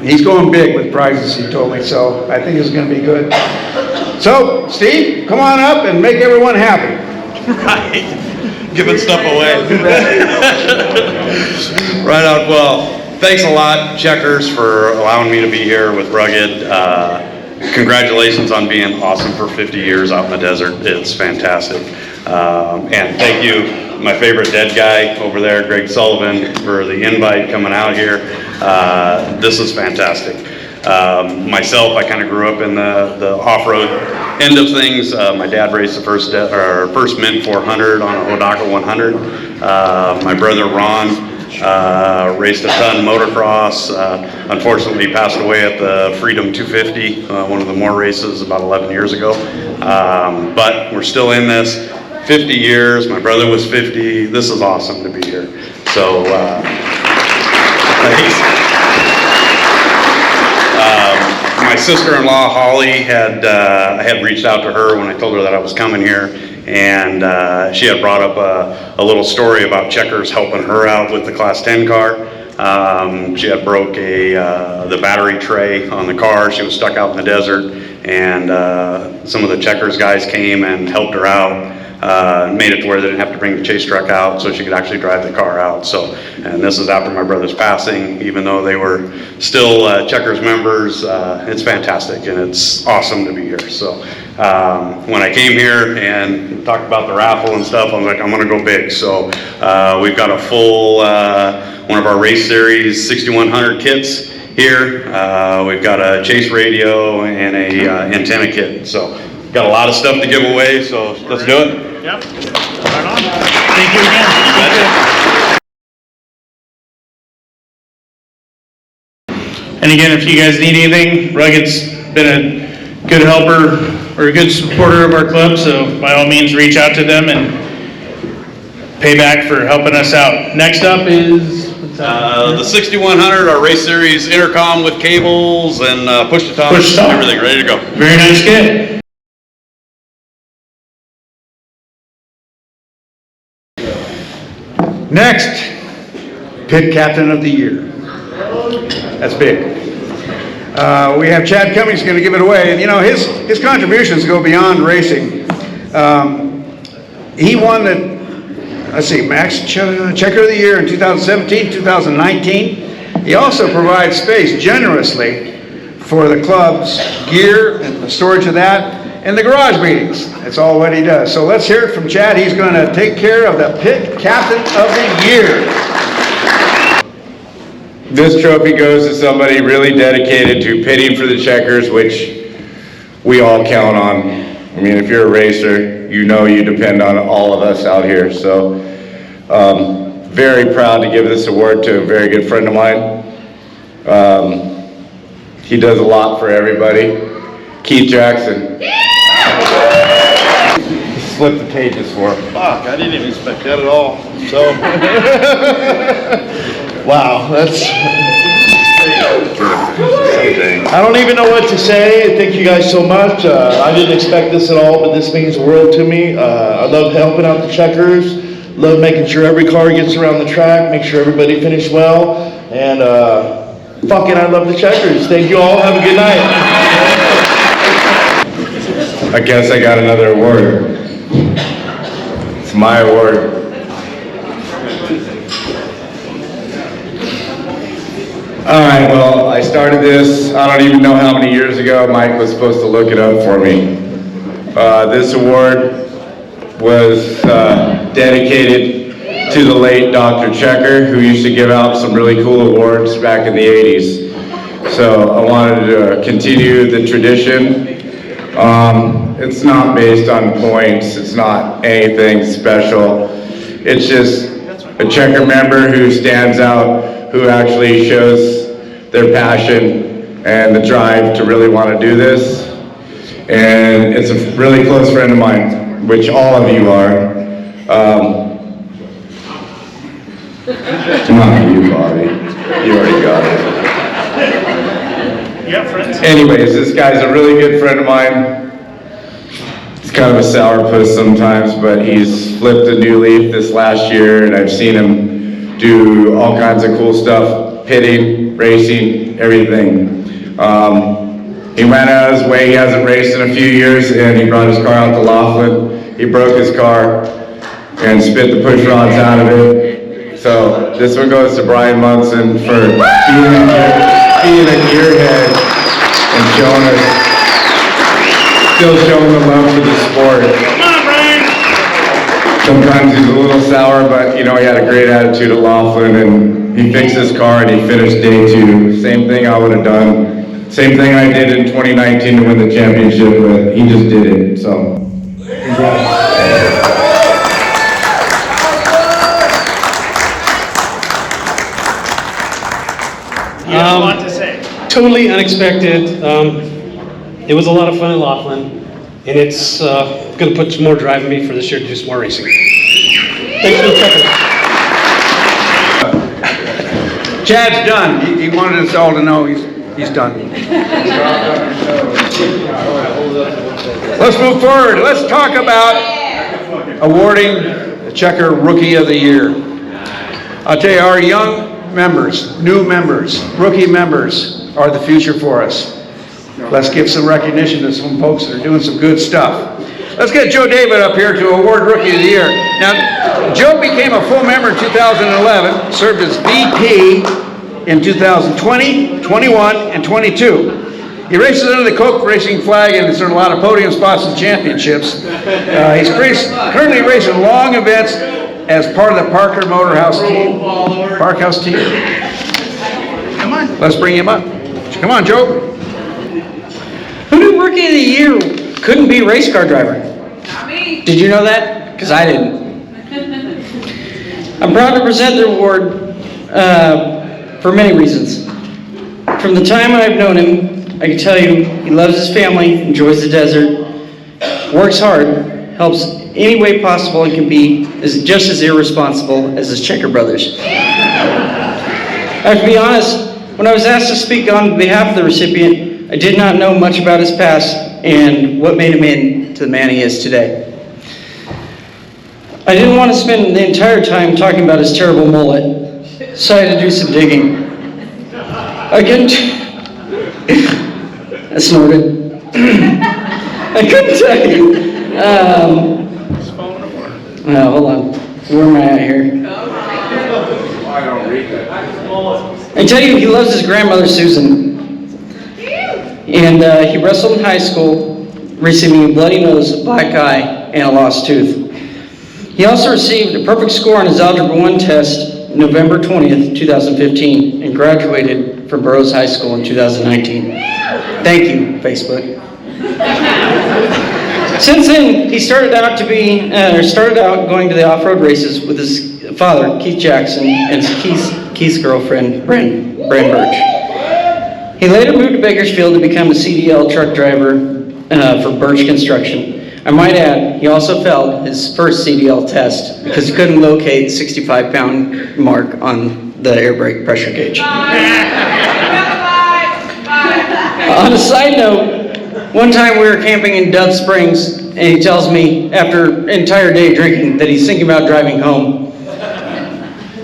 Speaker 13: He's going big with prizes, he told me, so I think it's going to be good. So, Steve, come on up and make everyone happy.
Speaker 10: Right. Giving stuff away. Right on. Well, thanks a lot, Checkers, for allowing me to be here with Rugged. Congratulations on being awesome for 50 years out in the desert. It's fantastic. And thank you, my favorite dead guy over there, Greg Sullivan, for the invite coming out here. This is fantastic. Myself, I kind of grew up in the off-road end of things. My dad raced the first Mint 400 on a Hodaka 100. My brother Ron raced a ton motocross. Unfortunately, he passed away at the Freedom 250, one of the more races about 11 years ago. But we're still in this. 50 years. My brother was 50. This is awesome to be here. So, thanks. My sister-in-law Holly I had reached out to her when I told her that I was coming here, and she had brought up a little story about Checkers helping her out with the Class 10 car. She had broke the battery tray on the car. She was stuck out in the desert, and some of the Checkers guys came and helped her out. Made it to where they didn't have to bring the chase truck out, so she could actually drive the car out. So, and this is after my brother's passing, even though they were still Checkers members. It's fantastic, and it's awesome to be here. So, when I came here and talked about the raffle and stuff, I was like, I'm going to go big. So, we've got a full one of our race series 6100 kits here. We've got a chase radio and a antenna kit. So, got a lot of stuff to give away. So, let's do it. Yep. Right on. Thank you again.
Speaker 14: And again, if you guys need anything, Rugged's been a good helper or a good supporter of our club, so by all means reach out to them and pay back for helping us out. Next up is
Speaker 10: the 6100, our race series intercom with cables and push to top, everything ready to go.
Speaker 14: Very nice kit.
Speaker 13: Next, Pit Captain of the Year. That's big. We have Chad Cummings going to give it away, and you know his contributions go beyond racing. He won the, Max Checker of the Year in 2017, 2019. He also provides space generously for the club's gear and the storage of that, and the garage meetings. That's all what he does. So let's hear it from Chad. He's going to take care of the pit captain of the year.
Speaker 17: This trophy goes to somebody really dedicated to pitting for the Checkers, which we all count on. I mean, if you're a racer, you know you depend on all of us out here. So, very proud to give this award to a very good friend of mine. He does a lot for everybody. Keith Jackson. Flip the pages for him.
Speaker 7: Fuck, I didn't even expect that at all. So, wow, that's. I don't even know what to say. Thank you guys so much. I didn't expect this at all, but this means the world to me. I love helping out the Checkers. Love making sure every car gets around the track, make sure everybody finished well, and fucking I love the Checkers. Thank you all. Have a good night.
Speaker 17: I guess I got another award. It's my award. All right, well, I started this, I don't even know how many years ago. Mike was supposed to look it up for me. This award was dedicated to the late Dr. Checker, who used to give out some really cool awards back in the 80s. So I wanted to continue the tradition. It's not based on points, it's not anything special. It's just a Checker member who stands out, who actually shows their passion and the drive to really want to do this. And it's a really close friend of mine, which all of you are. Not you, Bobby. You already got it.
Speaker 14: You got friends?
Speaker 17: Anyways, this guy's a really good friend of mine. He's kind of a sourpuss sometimes, but he's flipped a new leaf this last year, and I've seen him do all kinds of cool stuff, pitting, racing, everything. He ran out of his way. He hasn't raced in a few years, and he brought his car out to Laughlin. He broke his car and spit the push rods out of it. So this one goes to Brian Munson for being a gearhead and still showing the love for the sport.
Speaker 14: Come on, Brian!
Speaker 17: Sometimes he's a little sour, but you know, he had a great attitude at Laughlin, and he fixed his car and he finished day 2. Same thing I would have done. Same thing I did in 2019 to win the championship, but he just did it, so. Congrats.
Speaker 14: You have a lot to say.
Speaker 12: Totally unexpected. It was a lot of fun in Laughlin, and it's going to put some more drive in me for this year to do some more racing. Thanks for the checker.
Speaker 13: Chad's done. He wanted us all to know he's done. Let's move forward. Let's talk about awarding the Checker Rookie of the Year. I'll tell you, our young members, new members, rookie members are the future for us. Let's give some recognition to some folks that are doing some good stuff. Let's get Joe David up here to award Rookie of the Year. Now, Joe became a full member in 2011, served as VP in 2020, 21, and 22. He races under the Coke Racing flag and has earned a lot of podium spots and championships. He's currently racing long events as part of the Parker Motorhouse team. Parkhouse team. Come on. Let's bring him up. Come on, Joe.
Speaker 15: Who knew Rookie of the Year couldn't be a race car driver? Not me. Did you know that? Because I didn't. I'm proud to present the award for many reasons. From the time I've known him, I can tell you he loves his family, enjoys the desert, works hard, helps any way possible, and can be just as irresponsible as his Checker brothers. I have to be honest, when I was asked to speak on behalf of the recipient, I did not know much about his past and what made him into the man he is today. I didn't want to spend the entire time talking about his terrible mullet, so I had to do some digging. I snorted. I couldn't tell you. Hold on. Where am I at here?
Speaker 17: I don't read that.
Speaker 15: I tell you, he loves his grandmother, Susan. And he wrestled in high school, receiving a bloody nose, a black eye, and a lost tooth. He also received a perfect score on his Algebra 1 test November 20th, 2015, and graduated from Burroughs High School in 2019. Thank you, Facebook. Since then, he started out going to the off-road races with his father, Keith Jackson, and Keith's girlfriend, Bran Birch. He later moved to Bakersfield to become a CDL truck driver for Birch Construction. I might add, he also failed his first CDL test because he couldn't locate the 65-pound mark on the air brake pressure gauge. On a side note, one time we were camping in Dove Springs, and he tells me after an entire day drinking that he's thinking about driving home.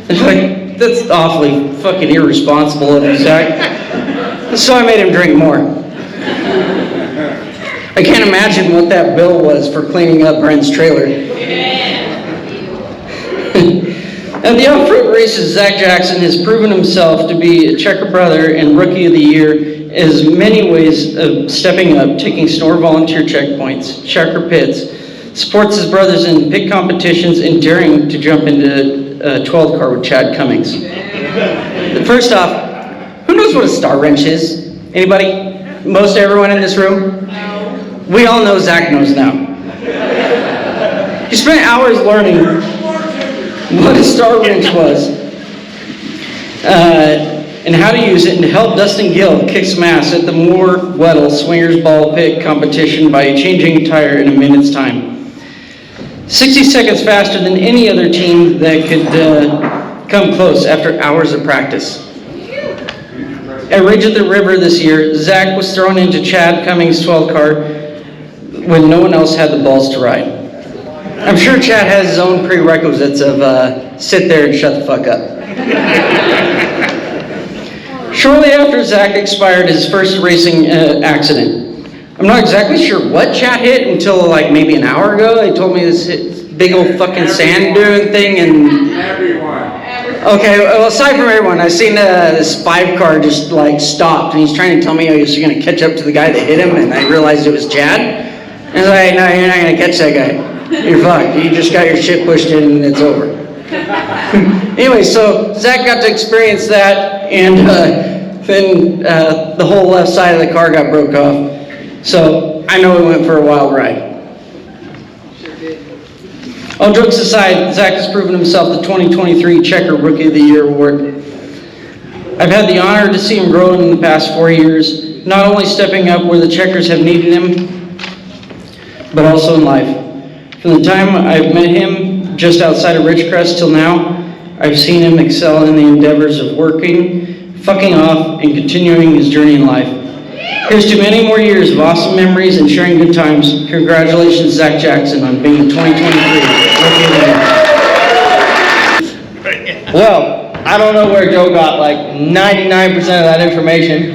Speaker 15: It's like, that's awfully fucking irresponsible of you, Zach. So I made him drink more. I can't imagine what that bill was for cleaning up Brent's trailer. At the off-road races, Zach Jackson has proven himself to be a checker brother and Rookie of the Year as many ways of stepping up, taking snore volunteer checkpoints, checker pits, supports his brothers in pit competitions, and daring to jump into a 12 car with Chad Cummings. First off, who knows what a star wrench is? Anybody? Most everyone in this room? We all know Zach knows now. He spent hours learning what a star wrench was and how to use it, and to help Dustin Gill kick some ass at the Moore Weddle Swingers Ball Pit competition by changing a tire in a minute's time. 60 seconds faster than any other team that could come close after hours of practice. At Ridge of the River this year, Zach was thrown into Chad Cummings' 12 car when no one else had the balls to ride. I'm sure Chad has his own prerequisites of sit there and shut the fuck up. Shortly after Zach expired his first racing accident, I'm not exactly sure what Chad hit until like maybe an hour ago. They told me this big old fucking sand dune thing and... Okay, well, aside from everyone, I've seen this 5 car just like stopped, and he's trying to tell me he was going to catch up to the guy that hit him, and I realized it was Chad. And I was like, no, you're not going to catch that guy. You're fucked. You just got your shit pushed in, and it's over. Anyway, so Zach got to experience that, and then the whole left side of the car got broke off. So I know we went for a wild ride. All jokes aside, Zach has proven himself the 2023 Checker Rookie of the Year award. I've had the honor to see him grow in the past 4 years, not only stepping up where the Checkers have needed him, but also in life. From the time I've met him just outside of Ridgecrest till now, I've seen him excel in the endeavors of working, fucking off, and continuing his journey in life. Here's to many more years of awesome memories and sharing good times. Congratulations, Zach Jackson, on being the 2023 Rookie of the Year.
Speaker 6: Well, I don't know where Joe got like 99% of that information,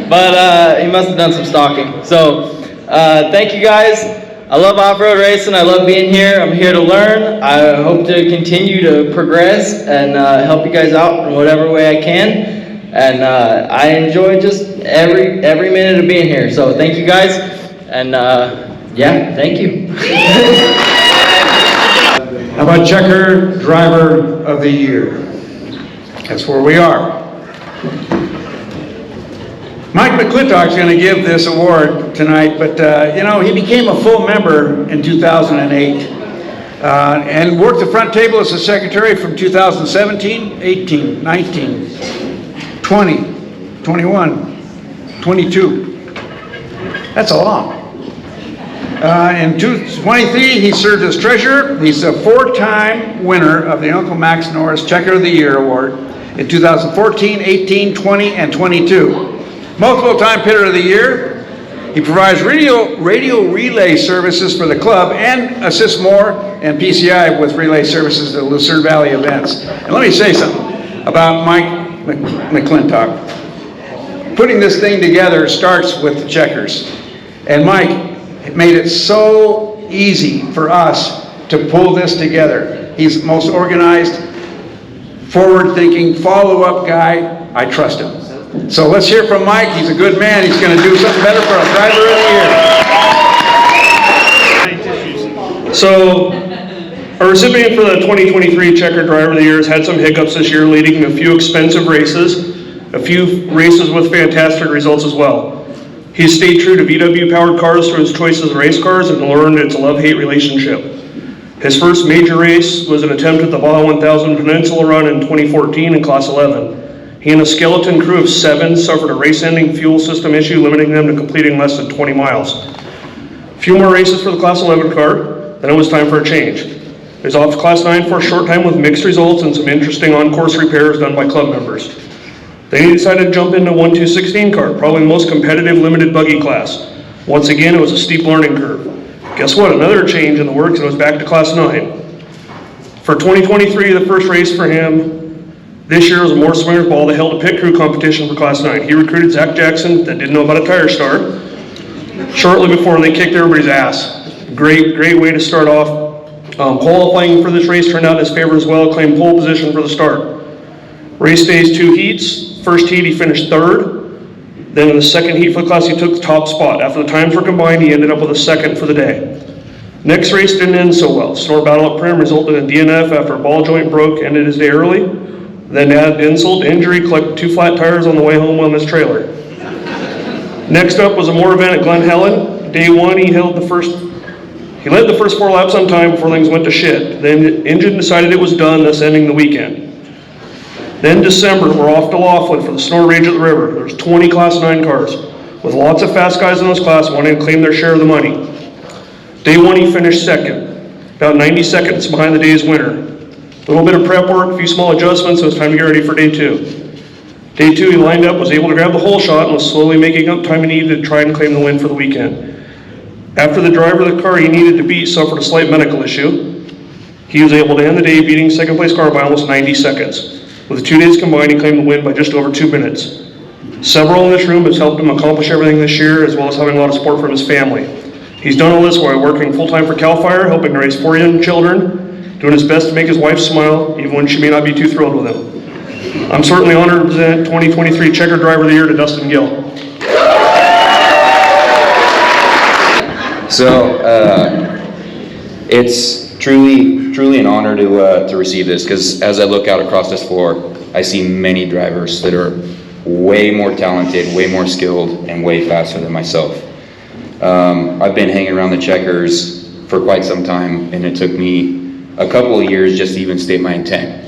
Speaker 6: but he must have done some stalking. So, thank you guys. I love off-road racing. I love being here. I'm here to learn. I hope to continue to progress and help you guys out in whatever way I can. And I enjoy just every minute of being here. So thank you guys. And yeah, thank you.
Speaker 11: How about Checker Driver of the Year? That's where we are. Mike McClintock's going to give this award tonight, but he became a full member in 2008 and worked the front table as a secretary from 2017, 18, 19, 20, 21, 22. That's a lot. In 2023, he served as treasurer. He's a 4-time winner of the Uncle Max Norris Checker of the Year Award in 2014, 18, 20, and 22. Multiple-time Pitter of the Year. He provides radio relay services for the club and assists Moore and PCI with relay services at Lucerne Valley events. And let me say something about Mike McClintock. Putting this thing together starts with the Checkers. And Mike made it so easy for us to pull this together. He's the most organized, forward-thinking, follow-up guy. I trust him. So let's hear from Mike. He's a good man. He's going to do something better for our Driver of the Year.
Speaker 1: So, our recipient for the 2023 Checker Driver of the Year has had some hiccups this year, leading to a few expensive races, a few races with fantastic results as well. He's stayed true to VW powered cars through his choices of race cars and learned it's a love-hate relationship. His first major race was an attempt at the Baja 1000 Peninsula Run in 2014 in Class 11. He and a skeleton crew of 7 suffered a race-ending fuel system issue, limiting them to completing less than 20 miles. A few more races for the Class 11 car, then it was time for a change. He was off to Class 9 for a short time with mixed results and some interesting on-course repairs done by club members. Then he decided to jump into 1-2-16 car, probably the most competitive limited buggy class. Once again, it was a steep learning curve. Guess what? Another change in the works, and it was back to Class 9. For 2023, the first race for him this year was a more swingers ball. They held a pit crew competition for Class 9. He recruited Zach Jackson, that didn't know about a tire star, shortly before they kicked everybody's ass. Great way to start off. Qualifying for this race turned out in his favor as well, claimed pole position for the start. Race day's 2 heats. First heat, he finished 3rd. Then in the second heat for the class, he took the top spot. After the times were combined, he ended up with a 2nd for the day. Next race didn't end so well. Snore battle at Prim resulted in DNF after a ball joint broke, ended his day early. Then added insult to injury, collected 2 flat tires on the way home on his trailer. Next up was a more event at Glen Helen. Day 1, he led the first 4 laps on time before things went to shit. Then the engine decided it was done, thus ending the weekend. Then December, we're off to Laughlin for the Snore Rage at the River. There's 20 Class 9 cars, with lots of fast guys in those class wanting to claim their share of the money. Day 1, he finished 2nd, about 90 seconds behind the day's winner. A little bit of prep work, a few small adjustments, and it was time to get ready for Day 2. Day 2, he lined up, was able to grab the whole shot, and was slowly making up time he needed to try and claim the win for the weekend. After the driver of the car he needed to beat suffered a slight medical issue, he was able to end the day beating second place car by almost 90 seconds. With the 2 days combined, he claimed the win by just over 2 minutes. Several in this room has helped him accomplish everything this year, as well as having a lot of support from his family. He's done all this while working full-time for CAL FIRE, helping to raise 4 young children, doing his best to make his wife smile, even when she may not be too thrilled with him. I'm certainly honored to present 2023 Checker Driver of the Year to Dustin Gill.
Speaker 19: So, it's truly an honor to receive this, because as I look out across this floor, I see many drivers that are way more talented, way more skilled, and way faster than myself. I've been hanging around the Checkers for quite some time, and it took me a couple of years just to even state my intent.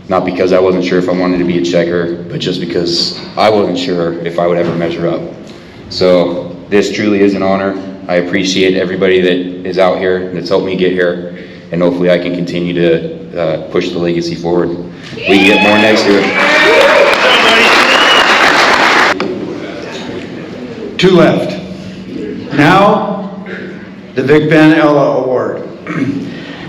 Speaker 19: Not because I wasn't sure if I wanted to be a checker, but just because I wasn't sure if I would ever measure up. So this truly is an honor. I appreciate everybody that is out here that's helped me get here, and hopefully I can continue to push the legacy forward. We can get more next year.
Speaker 16: 2 left. Now, the Vic Van Ella Award.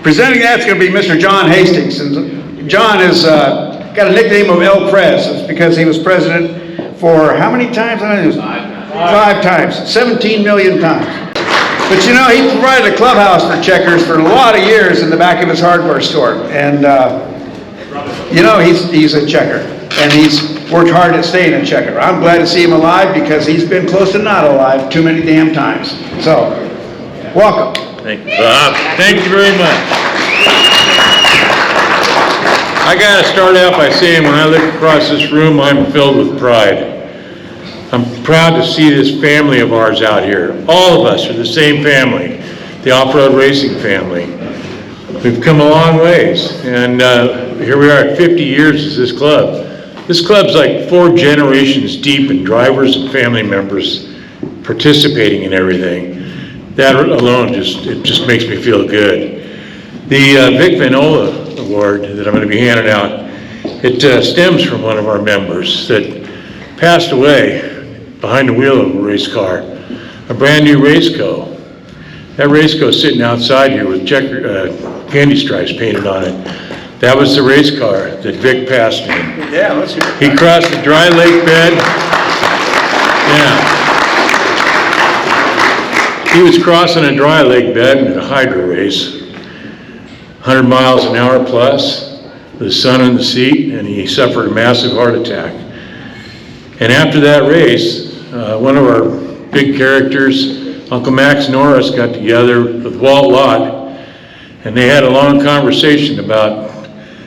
Speaker 16: Presenting that's going to be Mr. John Hastings. And John has got a nickname of El Prez. It's because he was president for how many times? 5 times. 17 million times. But you know, he provided a clubhouse for Checkers for a lot of years in the back of his hardware store. And you know, he's a checker. And he's worked hard at staying a checker. I'm glad to see him alive because he's been close to not alive too many damn times. So, welcome.
Speaker 23: Thank you, Bob. Thank you very much. I got to start out by saying when I look across this room, I'm filled with pride. I'm proud to see this family of ours out here. All of us are the same family, the off-road racing family. We've come a long ways, and here we are at 50 years as this club. This club's like 4 generations deep in drivers and family members participating in everything. That alone just makes me feel good. The Vic Van Ella Award that I'm going to be handing out, it stems from one of our members that passed away behind the wheel of a race car, a brand new Raceco. That Raceco is sitting outside here with candy stripes painted on it. That was the race car that Vic passed me.
Speaker 16: Yeah, let's hear it.
Speaker 23: He crossed the dry lake bed. Yeah. He was crossing a dry lake bed in a hydro race, 100 miles an hour plus, with the sun in the seat, and he suffered a massive heart attack. And after that race, one of our big characters, Uncle Max Norris, got together with Walt Lott And they had a long conversation about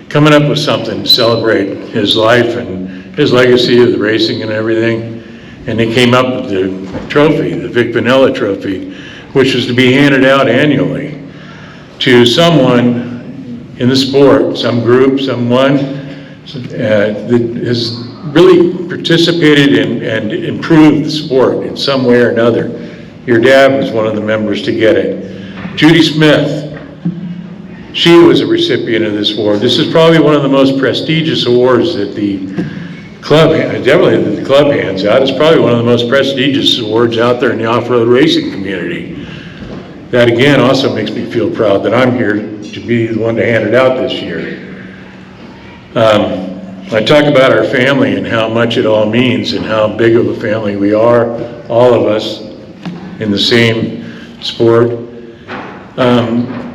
Speaker 23: coming up with something to celebrate his life and his legacy of the racing and everything. And they came up with the trophy, the Vic Vanilla Trophy, which is to be handed out annually to someone in the sport, some group, someone that has really participated and improved the sport in some way or another. Your dad was one of the members to get it. Judy Smith, she was a recipient of this award. This is probably one of the most prestigious awards that the club, definitely that the club hands out. It's probably one of the most prestigious awards out there in the off-road racing community. That again also makes me feel proud that I'm here to be the one to hand it out this year. I talk about our family and how much it all means and how big of a family we are, all of us in the same sport.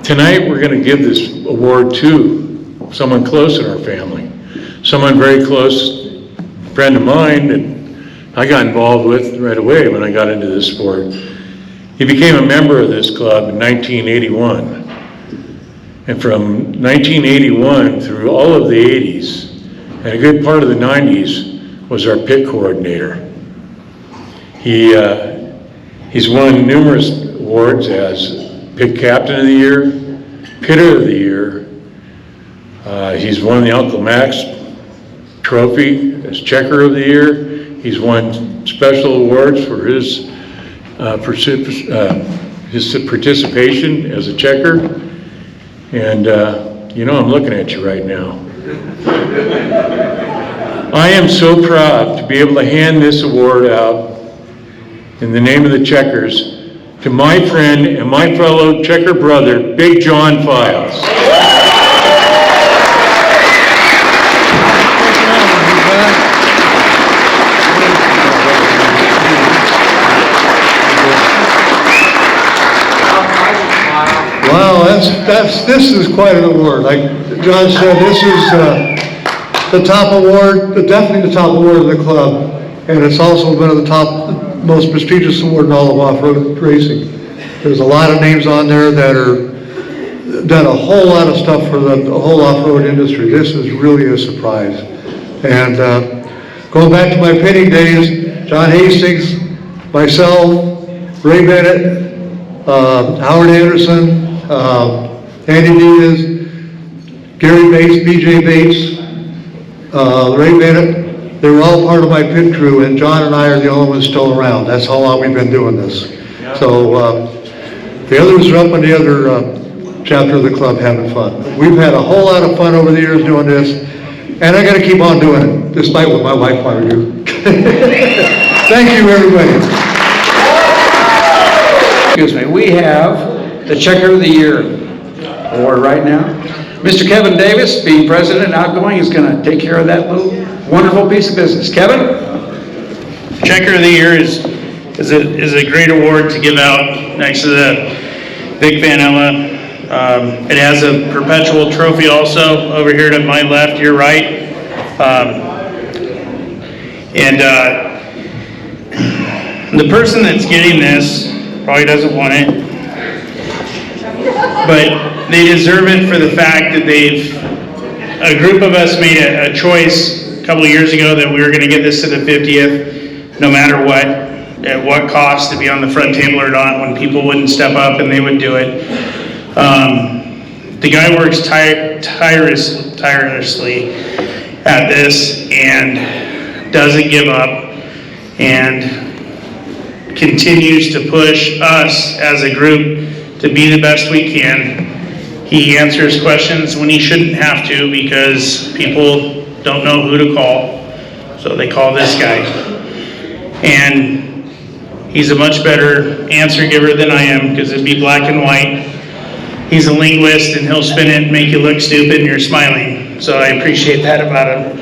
Speaker 23: Tonight we're going to give this award to someone close in our family, someone very close, friend of mine, and I got involved with right away when I got into this sport. He became a member of this club in 1981. And from 1981 through all of the 80s, and a good part of the 90s, was our pit coordinator. He's won numerous awards as Pit Captain of the Year, Pitter of the Year. He's won the Uncle Max Trophy as Checker of the Year. He's won special awards for his participation as a checker. And you know, I'm looking at you right now. I am so proud to be able to hand this award out in the name of the Checkers to my friend and my fellow checker brother, Big John Files.
Speaker 9: Wow, this is quite an award. Like John said, this is the top award, definitely the top award of the club, and it's also one of the top, most prestigious award in all of off-road racing. There's a lot of names on there that are done a whole lot of stuff for the whole off-road industry. This is really a surprise. And going back to my pitting days, John Hastings, myself, Ray Bennett, Howard Anderson, Andy Diaz, Gary Bates, BJ Bates, Ray Bennett, they were all part of my pit crew, and John and I are the only ones still around. That's how long we've been doing this. So the others are up in the other chapter of the club having fun. We've had a whole lot of fun over the years doing this, and I got to keep on doing it, despite what my wife wanted to do. Thank you, everybody.
Speaker 13: Excuse me, we have the Checker of the Year award right now. Mr. Kevin Davis, being president and outgoing, is going to take care of that little wonderful piece of business. Kevin?
Speaker 14: Checker of the Year is a great award to give out next to the Vic Vanilla. It has a perpetual trophy also over here to my left, your right. The person that's getting this probably doesn't want it, but they deserve it for the fact that a group of us made a choice a couple of years ago that we were going to get this to the 50th, no matter what, at what cost, to be on the front table or not, when people wouldn't step up and they would do it. The guy works tirelessly at this and doesn't give up and continues to push us as a group to be the best we can. He answers questions when he shouldn't have to because people don't know who to call, so they call this guy. And he's a much better answer giver than I am because it'd be black and white. He's a linguist and he'll spin it and make you look stupid and you're smiling, so I appreciate that about him.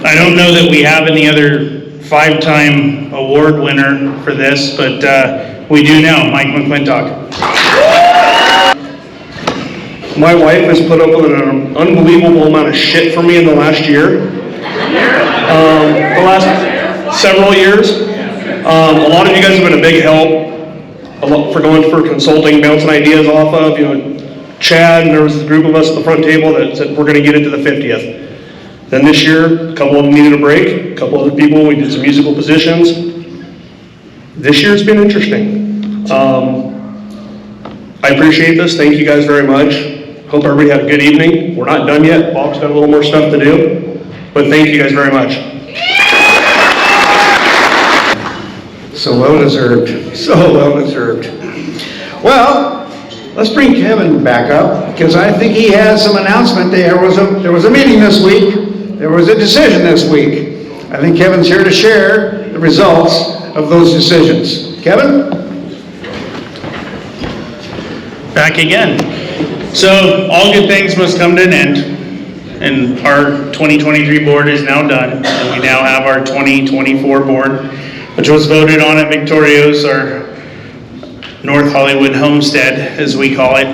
Speaker 14: I don't know that we have any other 5-time award winner for this, but we do now, Mike McClintock.
Speaker 1: My wife has put up with an unbelievable amount of shit for me in the last year. The last several years. A lot of you guys have been a big help. for going for consulting, bouncing ideas off of, you know, Chad, and there was a group of us at the front table that said, we're gonna get it to the 50th. Then this year, a couple of them needed a break, a couple other people, we did some musical positions. This year's been interesting. I appreciate this, thank you guys very much. Hope everybody had a good evening. We're not done yet, Bob's got a little more stuff to do, but thank you guys very much.
Speaker 13: So well deserved, so well deserved. Well, let's bring Kevin back up, because I think he has some announcement. There was a meeting this week, there was a decision this week. I think Kevin's here to share the results of those decisions. Kevin?
Speaker 14: Back again. So, all good things must come to an end, and our 2023 board is now done, and we now have our 2024 board, which was voted on at Victorio's, our North Hollywood homestead, as we call it.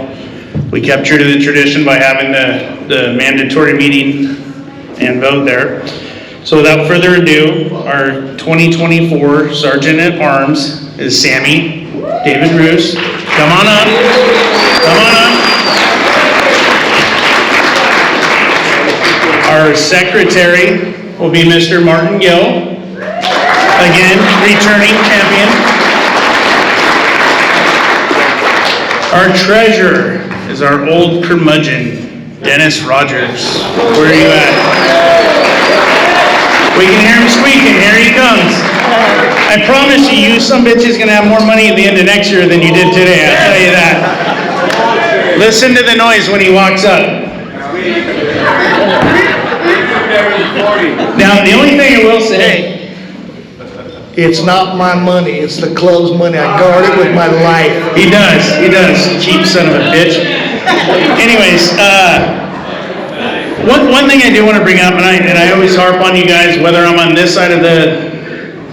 Speaker 14: We kept true to the tradition by having the mandatory meeting and vote there. So without further ado, our 2024 Sergeant at Arms is Sammy David Roos. Come on up. Come on up. Our secretary will be Mr. Martin Gill. Again, returning champion. Our treasurer is our old curmudgeon, Dennis Rogers. Where are you at? We can hear him squeaking. Here he comes. I promise you, some bitch is going to have more money at the end of next year than you did today. I'll tell you that. Listen to the noise when he walks up. Now, the only thing I will say,
Speaker 18: it's not my money, it's the club's money. I guard it with my life.
Speaker 14: He does, cheap son of a bitch. Anyways, one thing I do want to bring up, and I always harp on you guys, whether I'm on this side of the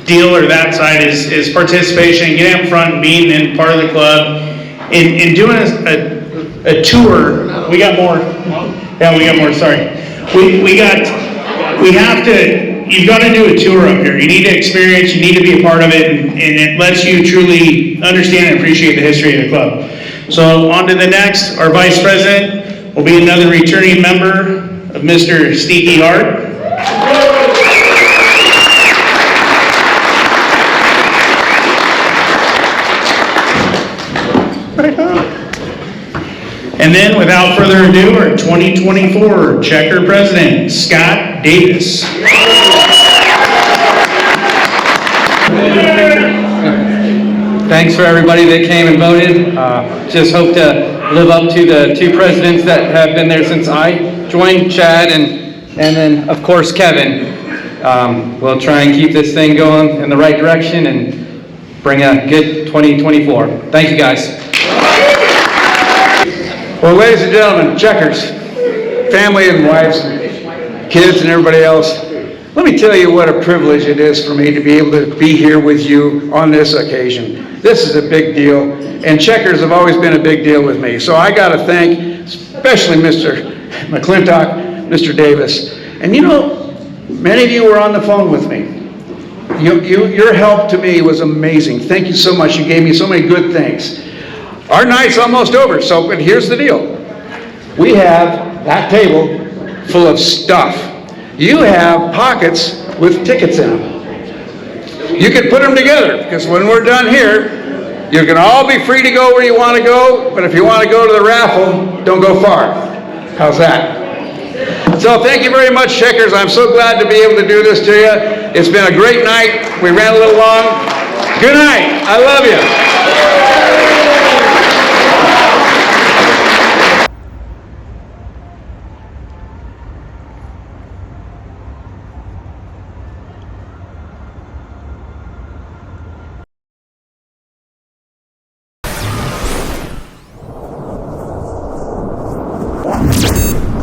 Speaker 14: deal or that side, is participation, getting up front, being in part of the club, and doing a tour. We got more. Yeah, we got more, sorry. You've got to do a tour up here. You need to experience, you need to be a part of it, and it lets you truly understand and appreciate the history of the club. So on to the next, our vice president will be another returning member of Mr. Steaky Hart. And then, without further ado, our 2024 Checker president, Scott Davis.
Speaker 20: Thanks for everybody that came and voted. Just hope to live up to the two presidents that have been there since I joined, Chad and then of course Kevin. We'll try and keep this thing going in the right direction and bring a good 2024. Thank you guys.
Speaker 13: Well, ladies and gentlemen, Checkers, family and wives and kids and everybody else, let me tell you what a privilege it is for me to be able to be here with you on this occasion. This is a big deal, and Checkers have always been a big deal with me. So I got to thank especially Mr. McClintock, Mr. Davis. And you know, many of you were on the phone with me. Your help to me was amazing. Thank you so much. You gave me so many good things. Our night's almost over, but here's the deal. We have that table full of stuff. You have pockets with tickets in them. You can put them together, because when we're done here, you can all be free to go where you want to go, but if you want to go to the raffle, don't go far. How's that? So thank you very much, Checkers. I'm so glad to be able to do this to you. It's been a great night. We ran a little long. Good night. I love you.